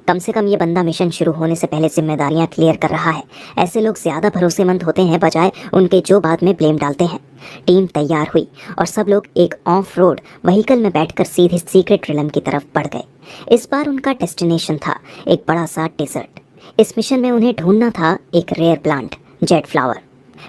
[SPEAKER 1] कम से कम ये बंदा मिशन शुरू होने से पहले जिम्मेदारियां क्लियर कर रहा है। ऐसे लोग ज़्यादा भरोसेमंद होते हैं बजाय उनके जो बाद में ब्लेम डालते हैं। टीम तैयार हुई और सब लोग एक ऑफ रोड व्हीकल में बैठकर सीधे सीक्रेट रिलम की तरफ बढ़ गए। इस बार उनका डेस्टिनेशन था एक बड़ा सा डेजर्ट। इस मिशन में उन्हें ढूंढना था एक रेयर प्लांट, जेड फ्लावर।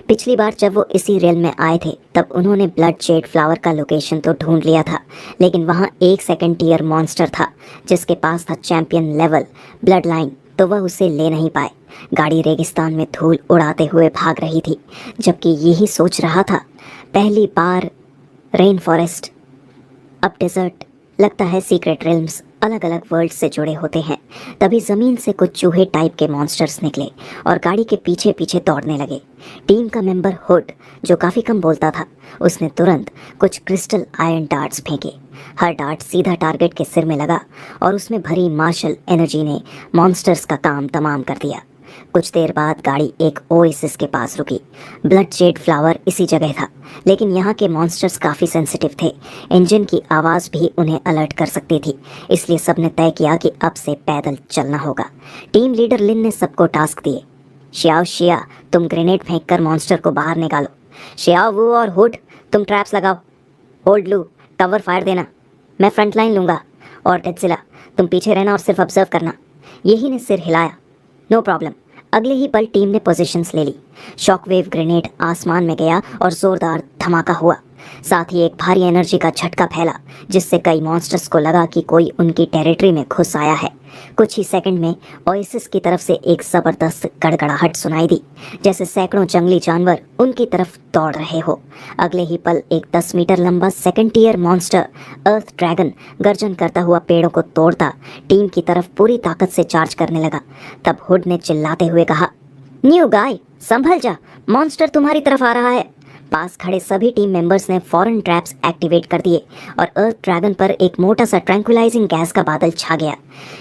[SPEAKER 1] पिछली बार जब वो इसी रेल में आए थे तब उन्होंने ब्लड जेड फ्लावर का लोकेशन तो ढूंढ लिया था, लेकिन वहाँ एक सेकंड टियर मॉन्स्टर था जिसके पास था चैंपियन लेवल ब्लड लाइन, तो वह उसे ले नहीं पाए। गाड़ी रेगिस्तान में धूल उड़ाते हुए भाग रही थी, जबकि यही सोच रहा था, पहली बार रेन फॉरेस्ट, अब डेजर्ट, लगता है सीक्रेट रिल्म्स अलग अलग वर्ल्ड से जुड़े होते हैं। तभी ज़मीन से कुछ चूहे टाइप के मॉन्स्टर्स निकले और गाड़ी के पीछे पीछे दौड़ने लगे। टीम का मेंबर हुड, जो काफ़ी कम बोलता था, उसने तुरंत कुछ क्रिस्टल आयरन डार्ट्स फेंके। हर डार्ट सीधा टारगेट के सिर में लगा और उसमें भरी मार्शल एनर्जी ने मॉन्स्टर्स का काम तमाम कर दिया। कुछ देर बाद गाड़ी एक ओएसिस के पास रुकी। ब्लड जेड फ्लावर इसी जगह था, लेकिन यहाँ के मॉन्स्टर्स काफ़ी सेंसिटिव थे। इंजन की आवाज़ भी उन्हें अलर्ट कर सकती थी, इसलिए सबने तय किया कि अब से पैदल चलना होगा। टीम लीडर लिन ने सबको टास्क दिए। शियाओ शिया, तुम ग्रेनेड फेंककर मॉन्स्टर को बाहर निकालो। शियाओ वू और हुड, तुम ट्रैप्स लगाओ। होल्ड लू, कवर फायर देना, मैं फ्रंट लाइन लूँगा। और डेडजिला, तुम पीछे रहना और सिर्फ ऑब्जर्व करना। यही ने सिर हिलाया। No problem. अगले ही पल टीम ने पोजीशंस ले ली। शॉकवेव ग्रेनेड आसमान में गया और जोरदार धमाका हुआ। साथ ही एक भारी एनर्जी का झटका फैला, जिससे कई मॉन्स्टर्स को लगा कि कोई उनकी टेरिटरी में घुस आया है। कुछ ही सेकंड में ओएसिस की तरफ से एक जबरदस्त गड़गड़ाहट सुनाई दी, जैसे सैकड़ों जंगली जानवर उनकी तरफ दौड़ रहे हो। अगले ही पल एक 10 मीटर लंबा सेकंड टियर मॉन्स्टर अर्थ ड्रैगन गर्जन करता हुआ पेड़ों को तोड़ता टीम की तरफ पूरी ताकत से चार्ज करने लगा। तब हुड ने चिल्लाते हुए कहा, न्यू गाय, संभल जा, मॉन्स्टर तुम्हारी तरफ आ रहा है। पास खड़े सभी टीम मेंबर्स ने फौरन ट्रैप्स एक्टिवेट कर दिए और अर्थ ड्रैगन पर एक मोटा सा ट्रैंक्विलाइजिंग गैस का बादल छा गया।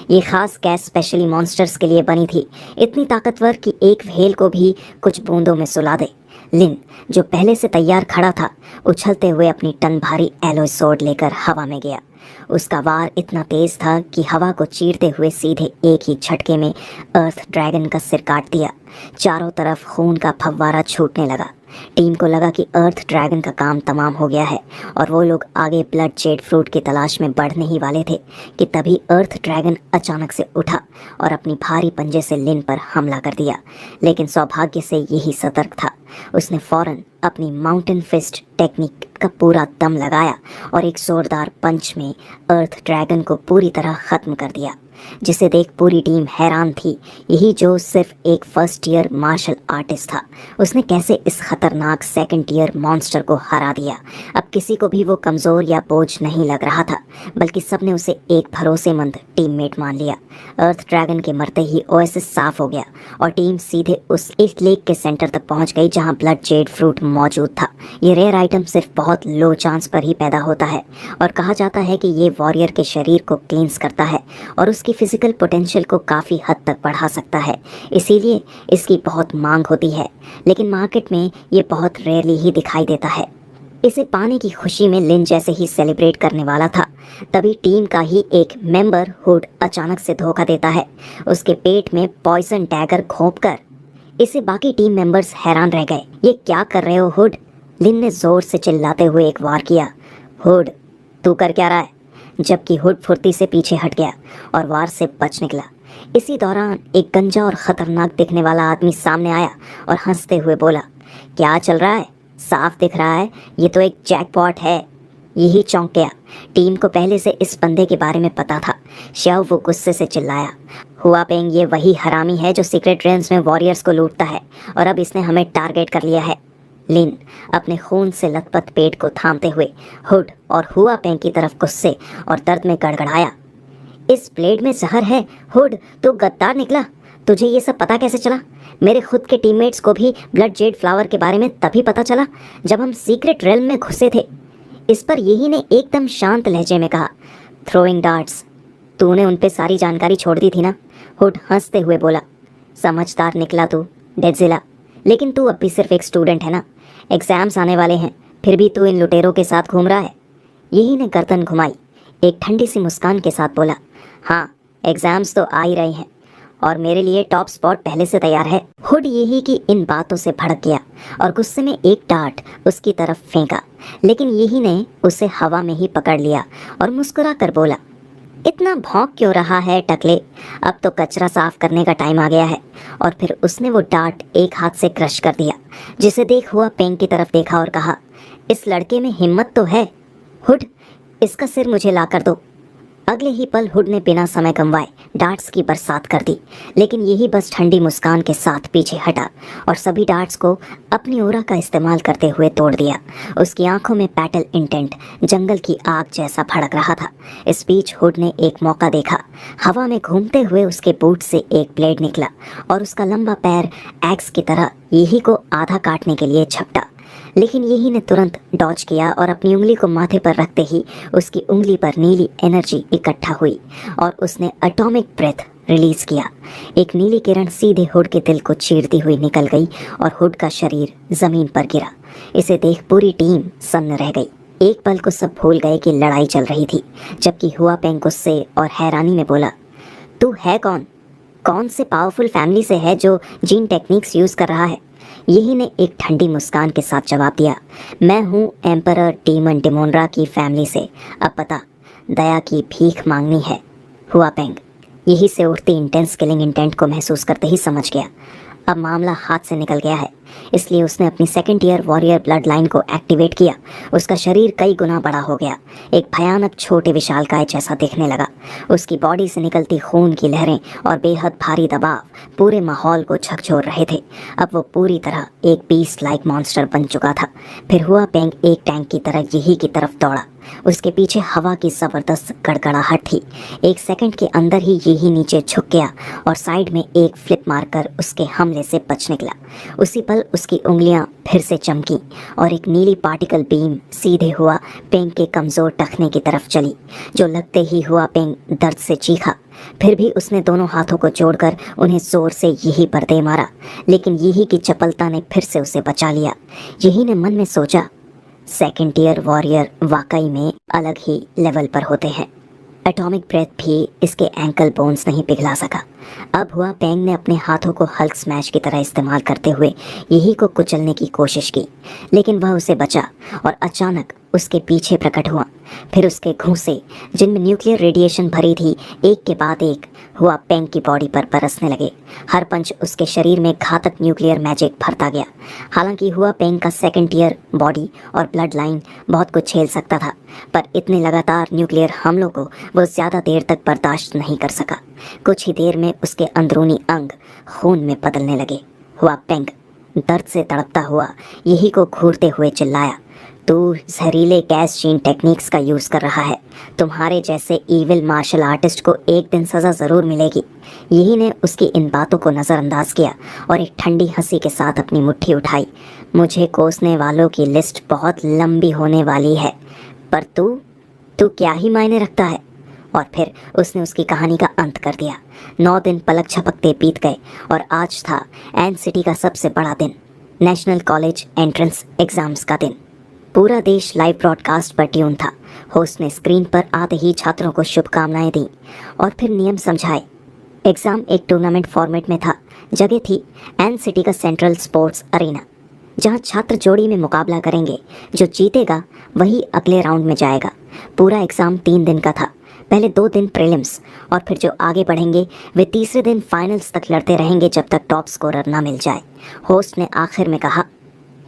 [SPEAKER 1] ये खास गैस स्पेशली मॉन्स्टर्स के लिए बनी थी, इतनी ताकतवर कि एक व्हेल को भी कुछ बूंदों में सुला दे। लिन, जो पहले से तैयार खड़ा था, उछलते हुए अपनी टन भारी एलोय सोर्ड लेकर हवा में गया। उसका वार इतना तेज था कि हवा को चीरते हुए सीधे एक ही झटके में अर्थ ड्रैगन का सिर काट दिया। चारों तरफ खून का फव्वारा छूटने लगा। टीम को लगा कि अर्थ ड्रैगन का काम तमाम हो गया है और वो लोग आगे ब्लड जेड फ्रूट की तलाश में बढ़ने ही वाले थे कि तभी अर्थ ड्रैगन अचानक से उठा और अपनी भारी पंजे से लिन पर हमला कर दिया। लेकिन सौभाग्य से यही सतर्क था। उसने फौरन अपनी माउंटेन फिस्ट टेक्निक का पूरा दम लगाया और एक जोरदार पंच में अर्थ ड्रैगन को पूरी तरह खत्म कर दिया, जिसे देख पूरी टीम हैरान थी। यही जो सिर्फ एक फर्स्ट ईयर मार्शल आर्टिस्ट था, उसने कैसे इस खतरनाक सेकंड ईयर मॉन्स्टर को हरा दिया। अब किसी को भी वो कमज़ोर या बोझ नहीं लग रहा था, बल्कि सबने उसे एक भरोसेमंद टीममेट मान लिया। अर्थ ड्रैगन के मरते ही ओएसिस साफ हो गया और टीम सीधे उस एक लेक के सेंटर तक पहुंच गई जहां ब्लड जेड फ्रूट मौजूद था। ये रेयर आइटम सिर्फ बहुत लो चांस पर ही पैदा होता है और कहा जाता है कि ये वॉरियर के शरीर को क्लींस करता है और उसकी फिजिकल पोटेंशियल को काफ़ी हद तक बढ़ा सकता है। इसीलिए इसकी बहुत मांग होती है, लेकिन मार्केट में ये बहुत रेयरली ही दिखाई देता है। इसे पाने की खुशी में लिन जैसे ही सेलिब्रेट करने वाला था, तभी टीम का ही एक मेंबर हुड अचानक से धोखा देता है। उसके पेट में पॉइजन डैगर घोंपकर इसे बाकी टीम मेंबर्स हैरान रह गए। ये क्या कर रहे हो हुड? लिन ने जोर से चिल्लाते हुए एक वार किया। हुड, तू कर क्या रहा है? जबकि हुड फुर्ती से पीछे हट गया और वार से बच निकला। इसी दौरान एक गंजा और खतरनाक दिखने वाला आदमी सामने आया और हंसते हुए बोला, क्या चल रहा है? साफ दिख रहा है ये तो एक जैकपॉट है। यही चौंक गया। टीम को पहले से इस बंदे के बारे में पता था। श्याओ वो गुस्से से चिल्लाया, हुआ पेंग, ये वही हरामी है जो सीक्रेट रेंज में वॉरियर्स को लूटता है और अब इसने हमें टारगेट कर लिया है। लिन अपने खून से लथपथ पेट को थामते हुए हुड और हुआ पेंग की तरफ गुस्से और दर्द में गड़गड़ाया, इस ब्लेड में जहर है। हुड, तू गद्दार निकला। तुझे ये सब पता कैसे चला? मेरे खुद के टीममेट्स को भी ब्लड जेड फ्लावर के बारे में तभी पता चला जब हम सीक्रेट रेल्म में घुसे थे। इस पर यही ने एकदम शांत लहजे में कहा, थ्रोइंग डार्ट्स, तूने उन पे सारी जानकारी छोड़ दी थी ना? हुड हंसते हुए बोला, समझदार निकला तू डेडजिला, लेकिन तू अब भी सिर्फ एक स्टूडेंट है ना। एग्जाम्स आने वाले हैं, फिर भी तू इन लुटेरों के साथ घूम रहा है। यही ने गर्दन घुमाई, एक ठंडी सी मुस्कान के साथ बोला, हाँ एग्जाम्स तो आ ही रहे हैं और मेरे लिए टॉप स्पॉट पहले से तैयार है। हुड यही की इन बातों से भड़क गया और गुस्से में एक डार्ट उसकी तरफ फेंका, लेकिन यही ने उसे हवा में ही पकड़ लिया और मुस्कुरा कर बोला, इतना भौंक क्यों रहा है टकले? अब तो कचरा साफ करने का टाइम आ गया है। और फिर उसने वो डार्ट एक हाथ से क्रश कर दिया, जिसे देख हुआ पेंग की तरफ देखा और कहा, इस लड़के में हिम्मत तो है। हुड, इसका सिर मुझे ला कर दो। अगले ही पल हुड ने बिना समय गंवाए डार्ट्स की बरसात कर दी, लेकिन यही बस ठंडी मुस्कान के साथ पीछे हटा और सभी डार्ट्स को अपनी ओरा का इस्तेमाल करते हुए तोड़ दिया। उसकी आंखों में बैटल इंटेंट जंगल की आग जैसा भड़क रहा था। इस बीच हुड ने एक मौका देखा। हवा में घूमते हुए उसके बूट से एक ब्लेड निकला और उसका लंबा पैर एक्स की तरह यही को आधा काटने के लिए झपटा, लेकिन यही ने तुरंत डॉज किया और अपनी उंगली को माथे पर रखते ही उसकी उंगली पर नीली एनर्जी इकट्ठा हुई और उसने एटॉमिक ब्रेथ रिलीज किया। एक नीली किरण सीधे हुड के दिल को चीरती हुई निकल गई और हुड का शरीर जमीन पर गिरा। इसे देख पूरी टीम सन्न रह गई। एक पल को सब भूल गए कि लड़ाई चल रही थी, जबकि हुआ पेंग गुस्से और हैरानी में बोला, तू है कौन? कौन से पावरफुल फैमिली से है जो जीन टेक्निक्स यूज कर रहा है? यही ने एक ठंडी मुस्कान के साथ जवाब दिया, मैं हूँ एम्परर डीमन डिमोनरा की फैमिली से। अब पता, दया की भीख मांगनी है। हुआ पेंग यही से उठती इंटेंस किलिंग इंटेंट को महसूस करते ही समझ गया अब मामला हाथ से निकल गया है। इसलिए उसने अपनी second year warrior blood line को एक्टिवेट किया। उसका शरीर कई गुना बड़ा हो गया, एक भयानक छोटे विशालकाय जैसा दिखने लगा। उसकी बॉडी से निकलती खून की लहरें और बेहद भारी दबाव पूरे माहौल को झकझोर रहे थे। अब वो पूरी तरह एक बीस्ट लाइक मॉन्स्टर बन चुका था। फिर हुआ पेंग एक टैंक की तरह यही की तरफ दौड़ा। उसके पीछे हवा की जबरदस्त गड़गड़ाहट थी। एक सेकंड के अंदर ही यही नीचे झुक गया और साइड में एक फ्लिप मारकर उसके हमले से बच निकला। उसी पल उसकी उंगलियां फिर से चमकी और एक नीली पार्टिकल बीम सीधे हुआ पेंग के कमजोर टखने की तरफ चली, जो लगते ही हुआ पेंग दर्द से चीखा। फिर भी उसने दोनों हाथों को जोड़कर उन्हें जोर से यही पर दे मारा, लेकिन यही की चपलता ने फिर से उसे बचा लिया। यही ने मन में सोचा, सेकंड ईयर वॉरियर वाकई में अलग ही लेवल पर होते हैं। एटॉमिक ब्रेथ भी इसके एंकल बोन्स नहीं पिघला सका। अब हुआ पेंग ने अपने हाथों को हल्क स्मैश की तरह इस्तेमाल करते हुए यही को कुचलने की कोशिश की, लेकिन वह उसे बचा और अचानक उसके पीछे प्रकट हुआ। फिर उसके घूंसे, जिनमें न्यूक्लियर रेडिएशन भरी थी, एक के बाद एक हुआ पेंग की बॉडी पर बरसने लगे। हर पंच उसके शरीर में घातक न्यूक्लियर मैजिक भरता गया। हालांकि हुआ पेंग का सेकंड ईयर बॉडी और ब्लड लाइन बहुत कुछ झेल सकता था, पर इतने लगातार न्यूक्लियर हमलों को वो ज़्यादा देर तक बर्दाश्त नहीं कर सका। कुछ ही देर में उसके अंदरूनी अंग खून में बदलने लगे। हुआ पेंग दर्द से तड़पता हुआ यही को घूरते हुए चिल्लाया, तू जहरीले गैस जीन टेक्निक्स का यूज़ कर रहा है। तुम्हारे जैसे ईविल मार्शल आर्टिस्ट को एक दिन सज़ा ज़रूर मिलेगी। यही ने उसकी इन बातों को नज़रअंदाज किया और एक ठंडी हंसी के साथ अपनी मुट्ठी उठाई। मुझे कोसने वालों की लिस्ट बहुत लंबी होने वाली है, पर तू क्या ही मायने रखता है। और फिर उसने उसकी कहानी का अंत कर दिया। 9 दिन पलक झपकते बीत गए और आज था एन सिटी का सबसे बड़ा दिन, नेशनल कॉलेज एंट्रेंस एग्ज़ाम्स का दिन। पूरा देश लाइव ब्रॉडकास्ट पर ट्यून था। होस्ट ने स्क्रीन पर आते ही छात्रों को शुभकामनाएं दी और फिर नियम समझाए। एग्ज़ाम एक टूर्नामेंट फॉर्मेट में था। जगह थी एन सिटी का सेंट्रल स्पोर्ट्स अरीना, जहां छात्र जोड़ी में मुकाबला करेंगे। जो जीतेगा वही अगले राउंड में जाएगा। पूरा एग्ज़ाम 3 दिन का था। पहले 2 दिन प्रीलिम्स और फिर जो आगे बढ़ेंगे वे तीसरे दिन फाइनल्स तक लड़ते रहेंगे जब तक टॉप स्कोरर ना मिल जाए। होस्ट ने आखिर में कहा,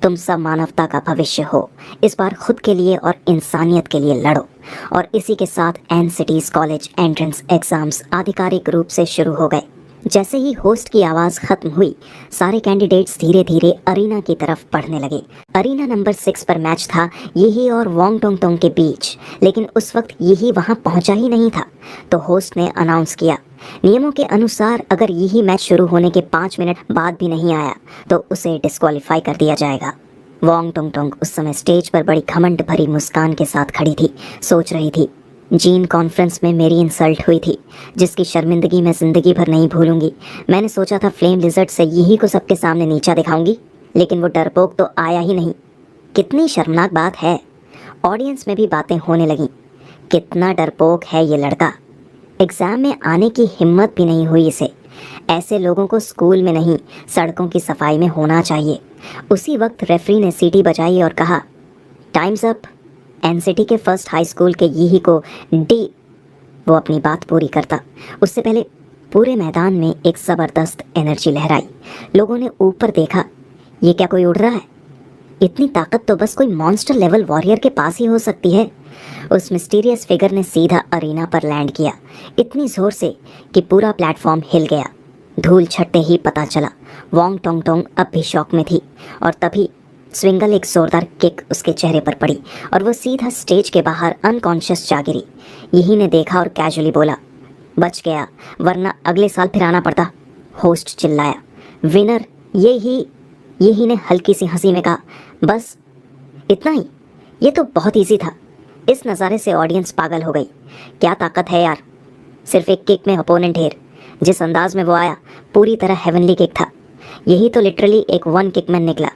[SPEAKER 1] तुम सब मानवता का भविष्य हो। इस बार खुद के लिए और इंसानियत के लिए लड़ो। और इसी के साथ N city's college entrance exams आधिकारिक रूप से शुरू हो गए। जैसे ही होस्ट की आवाज़ खत्म हुई, सारे कैंडिडेट्स धीरे धीरे अरीना की तरफ बढ़ने लगे। अरीना नंबर 6 पर मैच था यही और वोंग टोंग टोंग के बीच, लेकिन उस वक्त यही वहां पहुंचा ही नहीं था। तो होस्ट ने अनाउंस किया, नियमों के अनुसार अगर यही मैच शुरू होने के 5 मिनट बाद भी नहीं आया तो उसे डिस्क्वालीफाई कर दिया जाएगा। वोंग टोंग टोंग उस समय स्टेज पर बड़ी घमंड भरी मुस्कान के साथ खड़ी थी। सोच रही थी, जीन कॉन्फ्रेंस में मेरी इंसल्ट हुई थी, जिसकी शर्मिंदगी मैं ज़िंदगी भर नहीं भूलूंगी। मैंने सोचा था फ्लेम लिजर्ड से यही को सबके सामने नीचा दिखाऊंगी, लेकिन वो डरपोक तो आया ही नहीं। कितनी शर्मनाक बात है। ऑडियंस में भी बातें होने लगीं, कितना डरपोक है ये लड़का, एग्ज़ाम में आने की हिम्मत भी नहीं हुई इसे। ऐसे लोगों को स्कूल में नहीं सड़कों की सफाई में होना चाहिए। उसी वक्त रेफरी ने सीटी बजाई और कहा, टाइम्स अप। एनसीटी के फर्स्ट हाई स्कूल के यही को डी वो अपनी बात पूरी करता उससे पहले पूरे मैदान में एक ज़बरदस्त एनर्जी लहराई। लोगों ने ऊपर देखा, ये क्या कोई उड़ रहा है? इतनी ताकत तो बस कोई मॉन्स्टर लेवल वॉरियर के पास ही हो सकती है। उस मिस्टीरियस फिगर ने सीधा अरीना पर लैंड किया, इतनी जोर से कि पूरा प्लेटफॉर्म हिल गया। धूल छटते ही पता चला वोंग टोंग टोंग अब भी शॉक में थी, और तभी स्विंगल एक जोरदार किक उसके चेहरे पर पड़ी और वो सीधा स्टेज के बाहर अनकॉन्शियस जा गिरी। यही ने देखा और कैजुअली बोला, बच गया, वरना अगले साल फिर आना पड़ता। होस्ट चिल्लाया, विनर यही ने हल्की सी हंसी में कहा, बस इतना ही? ये तो बहुत इजी था। इस नज़ारे से ऑडियंस पागल हो गई। क्या ताकत है यार, सिर्फ एक किक में अपोनेंट ढेर। जिस अंदाज में वो आया पूरी तरह हेवनली किक था। यही तो लिटरली एक वन किक में निकला।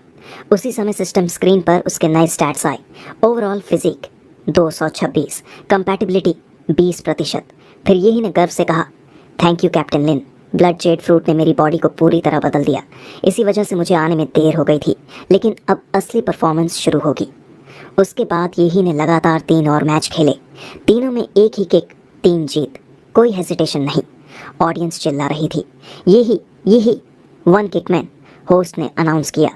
[SPEAKER 1] उसी समय सिस्टम स्क्रीन पर उसके नए स्टैट्स आए। Overall physique 226, compatibility 20%। फिर यही ने गर्व से कहा, thank you captain Lin, blood jade fruit ने मेरी बॉडी को पूरी तरह बदल दिया। इसी वजह से मुझे आने में देर हो गई थी, लेकिन अब असली परफॉर्मेंस शुरू होगी। उसके बाद यही ने लगातार 3 और मैच खेले, तीनों में एक ही किक, 3 जीत, कोई हेजिटेशन नहीं। ऑडियंस चिल्ला रही थी, यही वन किक मैन, होस्ट ने अनाउंस किया।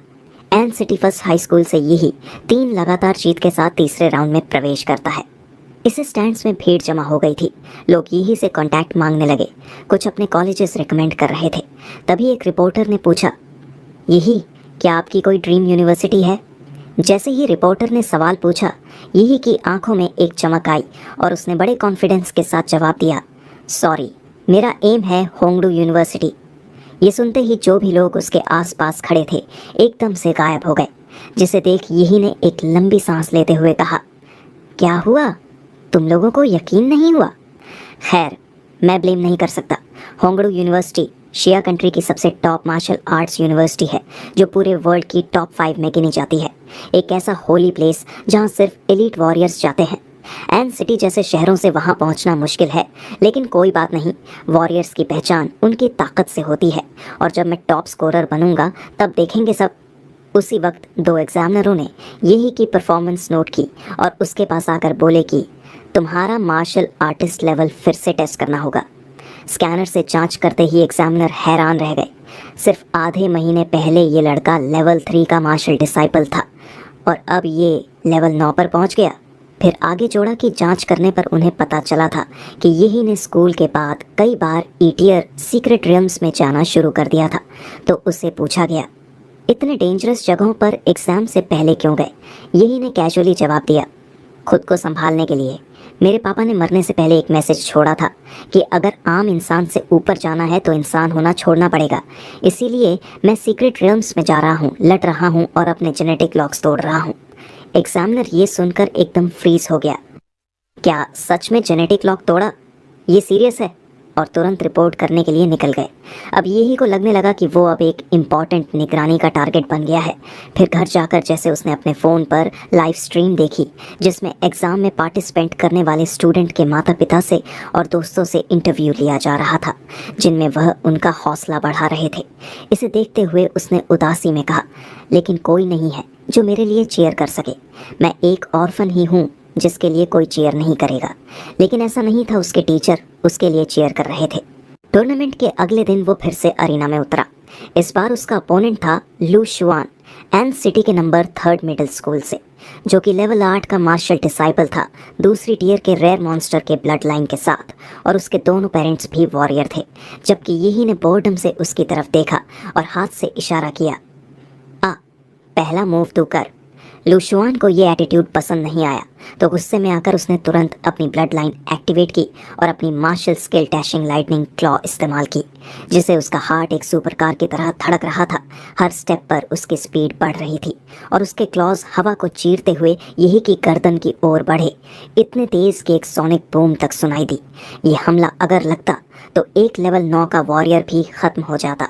[SPEAKER 1] N city first high school से यही 3 लगातार जीत के साथ तीसरे राउंड में प्रवेश करता है। इस स्टैंड्स में भीड़ जमा हो गई थी। लोग यही से कांटेक्ट मांगने लगे, कुछ अपने कॉलेजेस रिकमेंड कर रहे थे। तभी एक रिपोर्टर ने पूछा, यही क्या आपकी कोई ड्रीम यूनिवर्सिटी है? जैसे ही रिपोर्टर ने सवाल पूछा, यही की आंखों में एक चमक आई और उसने बड़े कॉन्फिडेंस के साथ जवाब दिया, सॉरी, मेरा एम है होंगडू यूनिवर्सिटी। ये सुनते ही जो भी लोग उसके आसपास खड़े थे एकदम से गायब हो गए, जिसे देख यही ने एक लंबी सांस लेते हुए कहा, क्या हुआ, तुम लोगों को यकीन नहीं हुआ? खैर, मैं ब्लेम नहीं कर सकता। होंगडू यूनिवर्सिटी शिया कंट्री की सबसे टॉप मार्शल आर्ट्स यूनिवर्सिटी है, जो पूरे वर्ल्ड की टॉप 5 में गिनी जाती है। एक ऐसा होली प्लेस जहां सिर्फ एलीट वॉरियर्स जाते हैं। एन सिटी जैसे शहरों से वहां पहुंचना मुश्किल है, लेकिन कोई बात नहीं, वॉरियर्स की पहचान उनकी ताकत से होती है, और जब मैं टॉप स्कोरर बनूंगा तब देखेंगे सब। उसी वक्त 2 एग्जामिनरों ने यही की परफॉर्मेंस नोट की और उसके पास आकर बोले कि तुम्हारा मार्शल आर्टिस्ट लेवल फिर से टेस्ट करना होगा। स्कैनर से जांच करते ही एग्जामिनर हैरान रह गए। सिर्फ आधे महीने पहले ये लड़का लेवल 3 का मार्शल डिसाइपल था और अब ये लेवल 9 पर पहुंच गया। फिर आगे जोड़ा कि जांच करने पर उन्हें पता चला था कि यही ने स्कूल के बाद कई बार ईटियर सीक्रेट रियम्स में जाना शुरू कर दिया था। तो उससे पूछा गया, इतने डेंजरस जगहों पर एग्ज़ाम से पहले क्यों गए? यही ने कैजुअली जवाब दिया, खुद को संभालने के लिए। मेरे पापा ने मरने से पहले एक मैसेज छोड़ा था कि अगर आम इंसान से ऊपर जाना है तो इंसान होना छोड़ना पड़ेगा। इसीलिए मैं सीक्रेट रियम्स में जा रहा हूँ, लड़ रहा हूँ और अपने जेनेटिक लॉक्स तोड़ रहा हूँ। एग्जामिनर ये सुनकर एकदम फ्रीज हो गया। क्या सच में जेनेटिक लॉक तोड़ा? ये सीरियस है? और तुरंत रिपोर्ट करने के लिए निकल गए। अब यही को लगने लगा कि वो अब एक इम्पॉर्टेंट निगरानी का टारगेट बन गया है। फिर घर जाकर जैसे उसने अपने फ़ोन पर लाइव स्ट्रीम देखी, जिसमें एग्ज़ाम में पार्टिसिपेंट करने वाले स्टूडेंट के माता पिता से और दोस्तों से इंटरव्यू लिया जा रहा था, जिनमें वह उनका हौसला बढ़ा रहे थे। इसे देखते हुए उसने उदासी में कहा, लेकिन कोई नहीं है जो मेरे लिए चीयर कर सके। मैं एक ऑर्फन ही हूँ जिसके लिए कोई चीयर नहीं करेगा। लेकिन ऐसा नहीं था, उसके टीचर उसके लिए चीयर कर रहे थे। टूर्नामेंट के अगले दिन वो फिर से अरीना में उतरा। इस बार उसका अपोनेंट था लू शुआन, एन सिटी के नंबर 3 मिडिल स्कूल से, जो कि लेवल 8 का मार्शल डिसाइपल था, दूसरी टीयर के रेयर मॉन्स्टर के ब्लड लाइन के साथ, और उसके दोनों पेरेंट्स भी वॉरियर थे। जबकि यही ने बोर्डम से उसकी तरफ देखा और हाथ से इशारा किया, पहला मूव तू कर। लूशुआन को ये एटीट्यूड पसंद नहीं आया, तो गुस्से में आकर उसने तुरंत अपनी ब्लड लाइन एक्टिवेट की और अपनी martial skill dashing lightning claw इस्तेमाल की, जिससे उसका हार्ट एक सुपरकार की तरह धड़क रहा था। हर स्टेप पर उसकी स्पीड बढ़ रही थी और उसके क्लॉज हवा को चीरते हुए यही की गर्दन की ओर बढ़े, इतने तेज कि एक सोनिक बूम तक सुनाई दी। ये हमला अगर लगता तो एक लेवल 9 का वॉरियर भी खत्म हो जाता,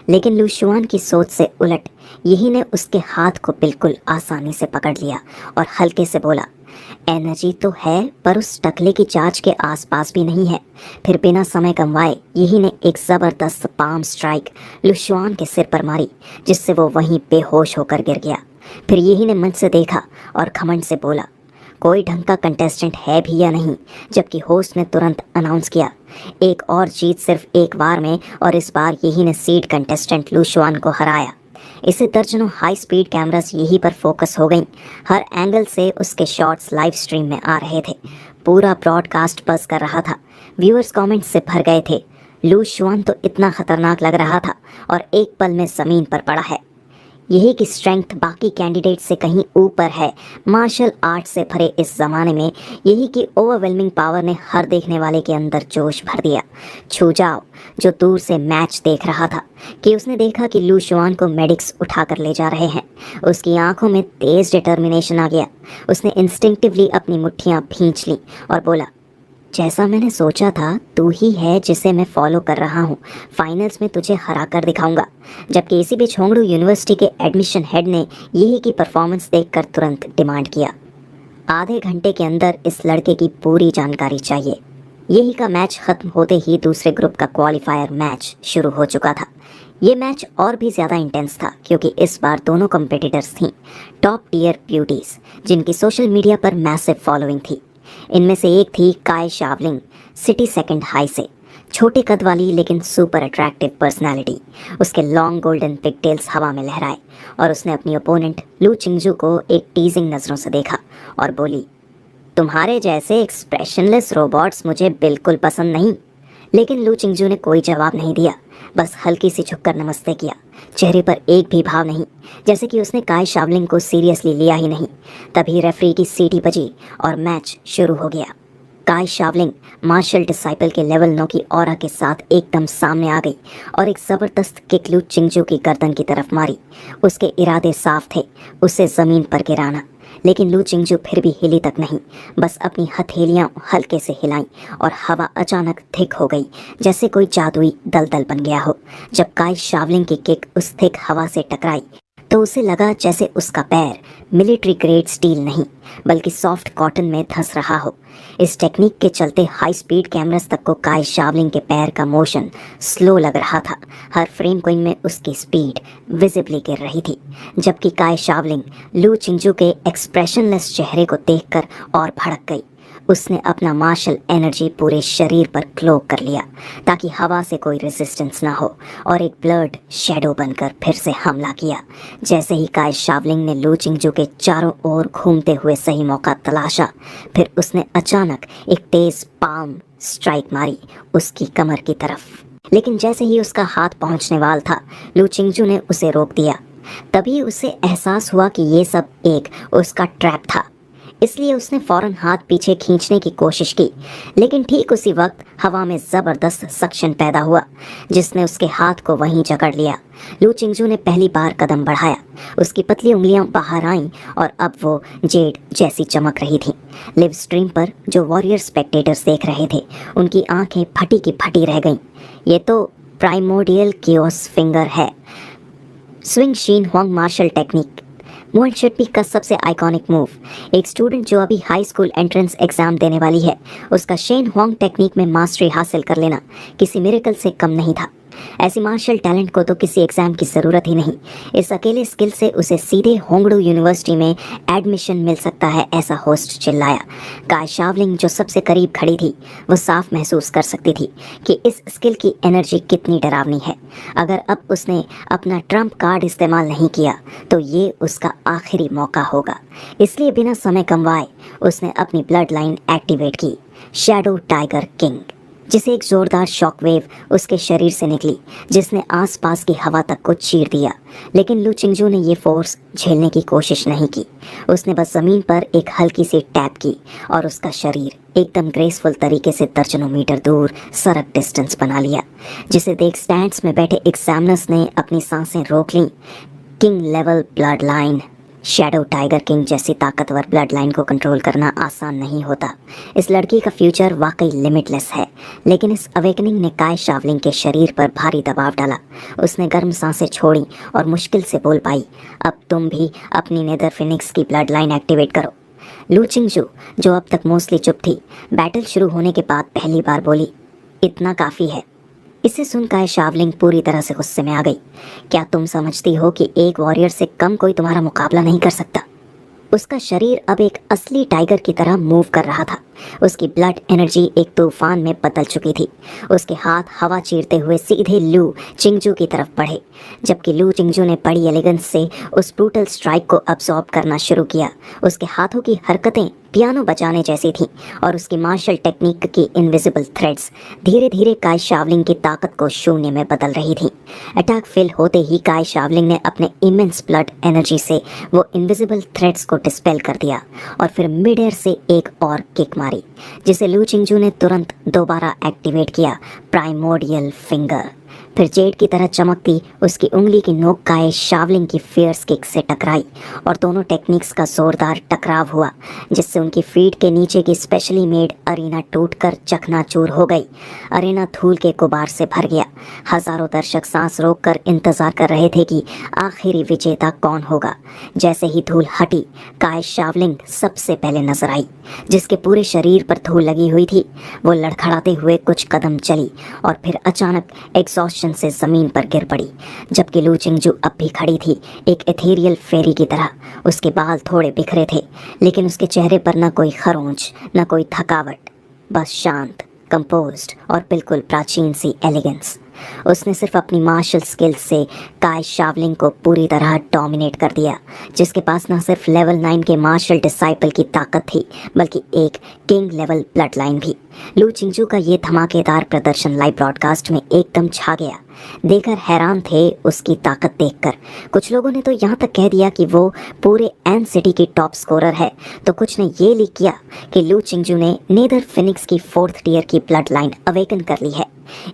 [SPEAKER 1] लेकिन लूशुआन की सोच से उलट यही ने उसके हाथ को बिल्कुल आसानी से पकड़ लिया और हल्के से बोला, एनर्जी तो है पर उस टकले की चार्ज के आसपास भी नहीं है। फिर बिना समय गंवाए यही ने एक ज़बरदस्त पाम स्ट्राइक लूशुआन के सिर पर मारी, जिससे वो वहीं बेहोश होकर गिर गया। फिर यही ने मन से देखा और घमंड से बोला, कोई ढंग का कंटेस्टेंट है भी या नहीं, जबकि होस्ट ने तुरंत अनाउंस किया, एक और जीत सिर्फ एक बार में, और इस बार यही ने सीड कंटेस्टेंट लू शुआन को हराया। इससे दर्जनों हाई स्पीड कैमरास यही पर फोकस हो गईं। हर एंगल से उसके शॉट्स लाइव स्ट्रीम में आ रहे थे। पूरा ब्रॉडकास्ट बज़ कर रहा था। व्यूअर्स कमेंट्स से भर गए थे। लू शुआन तो इतना खतरनाक लग रहा था और एक पल में ज़मीन पर पड़ा है। यही की स्ट्रेंथ बाकी कैंडिडेट से कहीं ऊपर है। मार्शल आर्ट से भरे इस ज़माने में यही की ओवरवेलमिंग पावर ने हर देखने वाले के अंदर जोश भर दिया। छू जाओ जो दूर से मैच देख रहा था कि उसने देखा कि लू शुआन को मेडिक्स उठाकर ले जा रहे हैं। उसकी आंखों में तेज़ डिटर्मिनेशन आ गया। उसने इंस्टिंक्टिवली अपनी मुट्ठियाँ भींच लीं और बोला, जैसा मैंने सोचा था तू ही है जिसे मैं फॉलो कर रहा हूँ। फाइनल्स में तुझे हरा कर दिखाऊंगा। जबकि इसी बीच होंगडू यूनिवर्सिटी के एडमिशन हेड ने यही की परफॉर्मेंस देखकर तुरंत डिमांड किया, आधे घंटे के अंदर इस लड़के की पूरी जानकारी चाहिए। यही का मैच खत्म होते ही दूसरे ग्रुप का क्वालिफायर मैच शुरू हो चुका था। ये मैच और भी ज़्यादा इंटेंस था क्योंकि इस बार दोनों कम्पिटिटर्स थीं टॉप टियर ब्यूटीज़ जिनकी सोशल मीडिया पर मैसिव फॉलोइंग थी। इनमें से एक थी काई शावलिंग, सिटी सेकंड हाई से, छोटे कद वाली लेकिन सुपर अट्रैक्टिव पर्सनालिटी। उसके लॉन्ग गोल्डन पिगटेल्स हवा में लहराए और उसने अपनी ओपोनेंट लू चिंगजू को एक टीजिंग नज़रों से देखा और बोली, तुम्हारे जैसे एक्सप्रेशनलेस रोबोट्स मुझे बिल्कुल पसंद नहीं। लेकिन लू चिंगजू ने कोई जवाब नहीं दिया, बस हल्की सी झुककर नमस्ते किया। चेहरे पर एक भी भाव नहीं, जैसे कि उसने काई शावलिंग को सीरियसली लिया ही नहीं। तभी रेफरी की सीटी बजी और मैच शुरू हो गया। काई शावलिंग मार्शल डिसाइपल के लेवल 9 की ऑरा के साथ एकदम सामने आ गई और एक ज़बरदस्त किक लू चिंगजू की गर्दन की तरफ मारी। उसके इरादे साफ थे, उसे ज़मीन पर गिराना। लेकिन लू चिंगजू फिर भी हिली तक नहीं, बस अपनी हथेलियां हल्के से हिलाई और हवा अचानक थिक हो गई, जैसे कोई जादुई दलदल बन गया हो। जब काई शावलिंग की किक उस थिक हवा से टकराई तो उसे लगा जैसे उसका पैर मिलिट्री ग्रेड स्टील नहीं बल्कि सॉफ्ट कॉटन में धंस रहा हो। इस टेक्निक के चलते हाई स्पीड कैमरास तक को काई शावलिंग के पैर का मोशन स्लो लग रहा था। हर फ्रेम कोइन में उसकी स्पीड विजिबली गिर रही थी। जबकि काई शावलिंग लू चिंगजू के एक्सप्रेशनलेस चेहरे को देखकर और भड़क गई। उसने अपना मार्शल एनर्जी पूरे शरीर पर क्लोक कर लिया ताकि हवा से कोई रेजिस्टेंस ना हो और एक ब्लड शेडो बनकर फिर से हमला किया। जैसे ही काई शावलिंग ने लू चिंगजू के चारों ओर घूमते हुए सही मौका तलाशा, फिर उसने अचानक एक तेज पाम स्ट्राइक मारी उसकी कमर की तरफ। लेकिन जैसे ही उसका हाथ पहुंचने वाला था, लू चिंगजू ने उसे रोक दिया। तभी उसे एहसास हुआ कि ये सब एक उसका ट्रैप था। इसलिए उसने फौरन हाथ पीछे खींचने की कोशिश की, लेकिन ठीक उसी वक्त हवा में ज़बरदस्त सक्शन पैदा हुआ जिसने उसके हाथ को वहीं जकड़ लिया। लू चिंगजू ने पहली बार कदम बढ़ाया, उसकी पतली उंगलियां बाहर आईं और अब वो जेड जैसी चमक रही थीं। लिव स्ट्रीम पर जो वॉरियर स्पेक्टेटर्स देख रहे थे, उनकी आंखें फटी की फटी रह गईं। ये तो प्राइमोडियल कियोस फिंगर है, स्विंग शीन हुआंग मार्शल टेक्निक, मोहन शेट्टी का सबसे आइकॉनिक मूव। एक स्टूडेंट जो अभी हाई स्कूल एंट्रेंस एग्जाम देने वाली है, उसका शेन हुआंग टेक्निक में मास्टरी हासिल कर लेना किसी मिरेकल से कम नहीं था। ऐसी मार्शल टैलेंट को तो किसी एग्जाम की ज़रूरत ही नहीं। इस अकेले स्किल से उसे सीधे होंगडू यूनिवर्सिटी में एडमिशन मिल सकता है, ऐसा होस्ट चिल्लाया। काई शावलिंग जो सबसे करीब खड़ी थी, वो साफ महसूस कर सकती थी कि इस स्किल की एनर्जी कितनी डरावनी है। अगर अब उसने अपना ट्रम्प कार्ड इस्तेमाल नहीं किया तो ये उसका आखिरी मौका होगा। इसलिए बिना समय गंवाए उसने अपनी ब्लड लाइन एक्टिवेट की, शैडो टाइगर किंग, जिसे एक जोरदार शॉकवेव उसके शरीर से निकली जिसने आसपास की हवा तक को चीर दिया। लेकिन लू चिंगजू ने ये फोर्स झेलने की कोशिश नहीं की। उसने बस ज़मीन पर एक हल्की सी टैप की और उसका शरीर एकदम ग्रेसफुल तरीके से दर्जनों मीटर दूर सरक डिस्टेंस बना लिया, जिसे देख स्टैंड्स में बैठे एग्जामिनर्स ने अपनी सांसें रोक लीं। King level blood line, shadow tiger king जैसी ताकतवर ब्लड लाइन को कंट्रोल करना आसान नहीं होता। इस लड़की का फ्यूचर वाकई लिमिटलेस है। लेकिन इस अवेकनिंग ने काई शावलिंग के शरीर पर भारी दबाव डाला। उसने गर्म सांसें छोड़ी और मुश्किल से बोल पाई, अब तुम भी अपनी नेदर फिनिक्स की ब्लड लाइन एक्टिवेट करो। लू चिंगजू, जो अब तक मोस्टली चुप थी, बैटल शुरू होने के बाद पहली बार बोली, इतना काफ़ी है। इसे सुनकर शावलिंग पूरी तरह से गुस्से में आ गई। क्या तुम समझती हो कि एक वॉरियर से कम कोई तुम्हारा मुकाबला नहीं कर सकता? उसका शरीर अब एक असली टाइगर की तरह मूव कर रहा था। उसकी ब्लड एनर्जी एक तूफान में बदल चुकी थी। उसके हाथ हवा चीरते हुए सीधे लू चिंगजू की तरफ बढ़े, जबकि लू चिंगजू ने बड़ी एलिगेंस से उस ब्रूटल स्ट्राइक को अब्सॉर्ब करना शुरू किया। उसके हाथों की हरकतें पियानो बजाने जैसी थीं और उसकी मार्शल टेक्निक की इनविजिबल थ्रेड्स धीरे धीरे काय शावलिंग की ताकत को शून्य में बदल रही थीं। अटैक फेल होते ही काय शावलिंग ने अपने इमेंस ब्लड एनर्जी से वो इनविजिबल थ्रेड्स को डिस्पेल कर दिया और फिर मिड एयर से एक और किक मारी, जिसे लू चिंगजू ने तुरंत दोबारा एक्टिवेट किया, प्राइमोर्डियल फिंगर। फिर जेड की तरह चमकती उसकी उंगली की नोक काय शावलिंग की फियर्स किक से टकराई और दोनों टेक्निक्स का जोरदार टकराव हुआ, जिससे उनकी फीट के नीचे की स्पेशली मेड अरीना टूटकर चकनाचूर हो गई। अरीना धूल के गुबार से भर गया। हजारों दर्शक सांस रोककर इंतजार कर रहे थे कि आखिरी विजेता कौन होगा। जैसे ही धूल हटी, काय शावलिंग सबसे पहले नजर आई, जिसके पूरे शरीर पर धूल लगी हुई थी। वो लड़खड़ाते हुए कुछ कदम चली और फिर अचानक एग्जॉस्शन से जमीन पर गिर पड़ी, जबकि लू चिंगजू अब भी खड़ी थी, एक एथेरियल फेरी की तरह। उसके बाल थोड़े बिखरे थे, लेकिन उसके चेहरे पर न कोई खरोंच, न कोई थकावट, बस शांत, कंपोज्ड और बिल्कुल प्राचीन सी एलिगेंस। उसने सिर्फ अपनी मार्शल स्किल्स से काय शावलिंग को पूरी तरह डोमिनेट कर दिया, जिसके पास न सिर्फ लेवल 9 के मार्शल डिसाइपल की ताकत थी, बल्कि एक किंग लेवल ब्लड लाइन भी। लू चिंगजू का ये धमाकेदार प्रदर्शन लाइव ब्रॉडकास्ट में एकदम छा गया। देखकर हैरान थे उसकी ताकत देखकर। कुछ लोगों ने तो यहाँ तक कह दिया कि वो पूरे एन सिटी की टॉप स्कोरर है, तो कुछ ने ये लीक किया कि लू चिंगजू ने नेदर फिनिक्स की 4th टियर की ब्लड लाइन अवेकन कर ली है,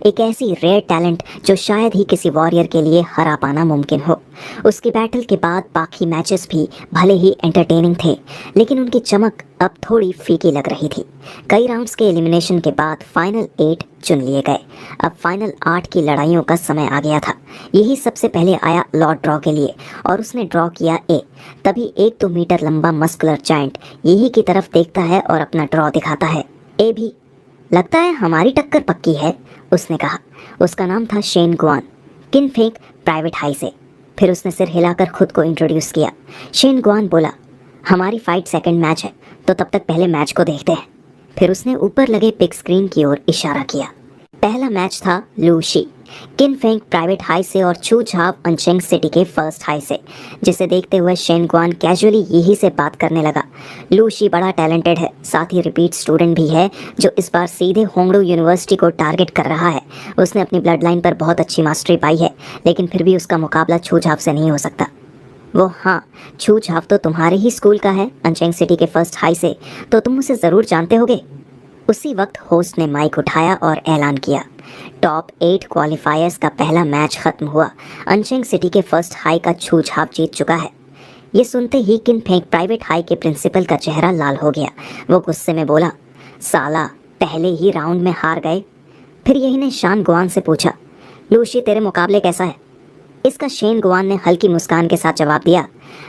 [SPEAKER 1] एक ऐसी रेयर टैलेंट जो शायद ही किसी वॉरियर के लिए हरा पाना मुमकिन हो। उसकी बैटल के बाद बाकी मैचेस भी भले ही एंटरटेनिंग थे, लेकिन उनकी चमक अब थोड़ी फीकी लग रही थी। कई राउंड्स के एलिमिनेशन के बाद फाइनल 8 चुन लिए गए। अब फाइनल 8 की लड़ाइयों का समय आ गया था। यही सबसे पहले आया लॉर्ड ड्रॉ के लिए और उसने ड्रॉ किया ए। तभी 1-2 मीटर लंबा मस्कुलर जायंट यही की तरफ देखता है और अपना ड्रॉ दिखाता है। ए भी, लगता है हमारी टक्कर पक्की है, उसने कहा। उसका नाम था शेन गुआन, किन फेंक प्राइवेट हाई से। फिर उसने सिर हिलाकर खुद को इंट्रोड्यूस किया। शेन गुआन बोला, हमारी फाइट सेकंड मैच है, तो तब तक पहले मैच को देखते हैं। फिर उसने ऊपर लगे बिग स्क्रीन की ओर इशारा किया। पहला मैच था लू शी, किन फेंग प्राइवेट हाई से और छू झाव अनचेंग सिटी के फर्स्ट हाई से, जिसे देखते हुए शेन गुआन कैजुअली यही से बात करने लगा। लू शी बड़ा टैलेंटेड है, साथ ही रिपीट स्टूडेंट भी है, जो इस बार सीधे होंगडू यूनिवर्सिटी को टारगेट कर रहा है। उसने अपनी ब्लड लाइन पर बहुत अच्छी मास्टरी पाई है, लेकिन फिर भी उसका मुकाबला छू झाव से नहीं हो सकता। वो हाँ, छू झाव तो तुम्हारे ही स्कूल का है, अनचेंग सिटी के फर्स्ट हाई से, तो तुम उसे ज़रूर जानते होगे। उसी वक्त होस्ट ने माइक उठाया और ऐलान किया, टॉप 8 क्वालिफायर्स का पहला मैच खत्म हुआ। अनचेंग सिटी के फर्स्ट हाई का छू झाव जीत चुका है। ये सुनते ही किन फेंक प्राइवेट हाई के प्रिंसिपल का चेहरा लाल हो गया। वो गुस्से में बोला, साला पहले ही राउंड में हार गए। फिर यही ने शान गुआन से पूछा, लूशी तेरे मुकाबले कैसा है? इसका शेन गुआन ने हल्की मुस्कान के साथ जवाब दिया,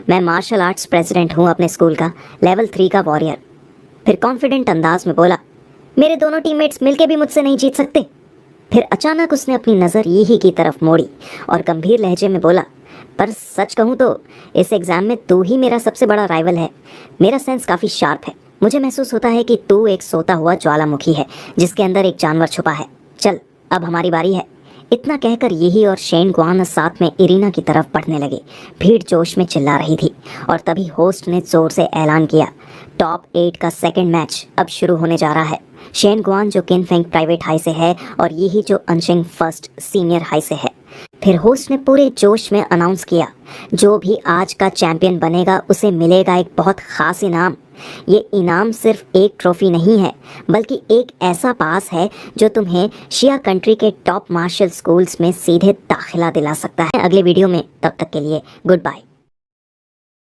[SPEAKER 1] मैं मार्शल आर्ट्स प्रेसिडेंट हूँ अपने स्कूल का, लेवल 3 का वॉरियर। फिर कॉन्फिडेंट अंदाज में बोला, मेरे दोनों टीममेट्स मिलके भी मुझसे नहीं जीत सकते। फिर अचानक उसने अपनी नज़र यही की तरफ मोड़ी और गंभीर लहजे में बोला, पर सच कहूँ तो इस एग्ज़ाम में तू ही मेरा सबसे बड़ा राइवल है। मेरा सेंस काफ़ी शार्प है। मुझे महसूस होता है कि तू एक सोता हुआ ज्वालामुखी है जिसके अंदर एक जानवर छुपा है। चल अब हमारी बारी है। इतना कहकर यही और शेन गुआन साथ में इरीना की तरफ बढ़ने लगे। भीड़ जोश में चिल्ला रही थी और तभी होस्ट ने जोर से ऐलान किया, टॉप 8 का सेकंड मैच अब शुरू होने जा रहा है। शेन गुआन जो किन फेंग प्राइवेट हाई से है और यही जो अनशेंग फर्स्ट सीनियर हाई से है। फिर होस्ट ने पूरे जोश में अनाउंस किया, जो भी आज का चैंपियन बनेगा उसे मिलेगा एक बहुत ख़ास इनाम। ये इनाम सिर्फ एक ट्रॉफी नहीं है, बल्कि एक ऐसा पास है जो तुम्हें शिया कंट्री के टॉप मार्शल स्कूल्स में सीधे दाखिला दिला सकता है। अगले वीडियो में, तब तक के लिए गुड बाय।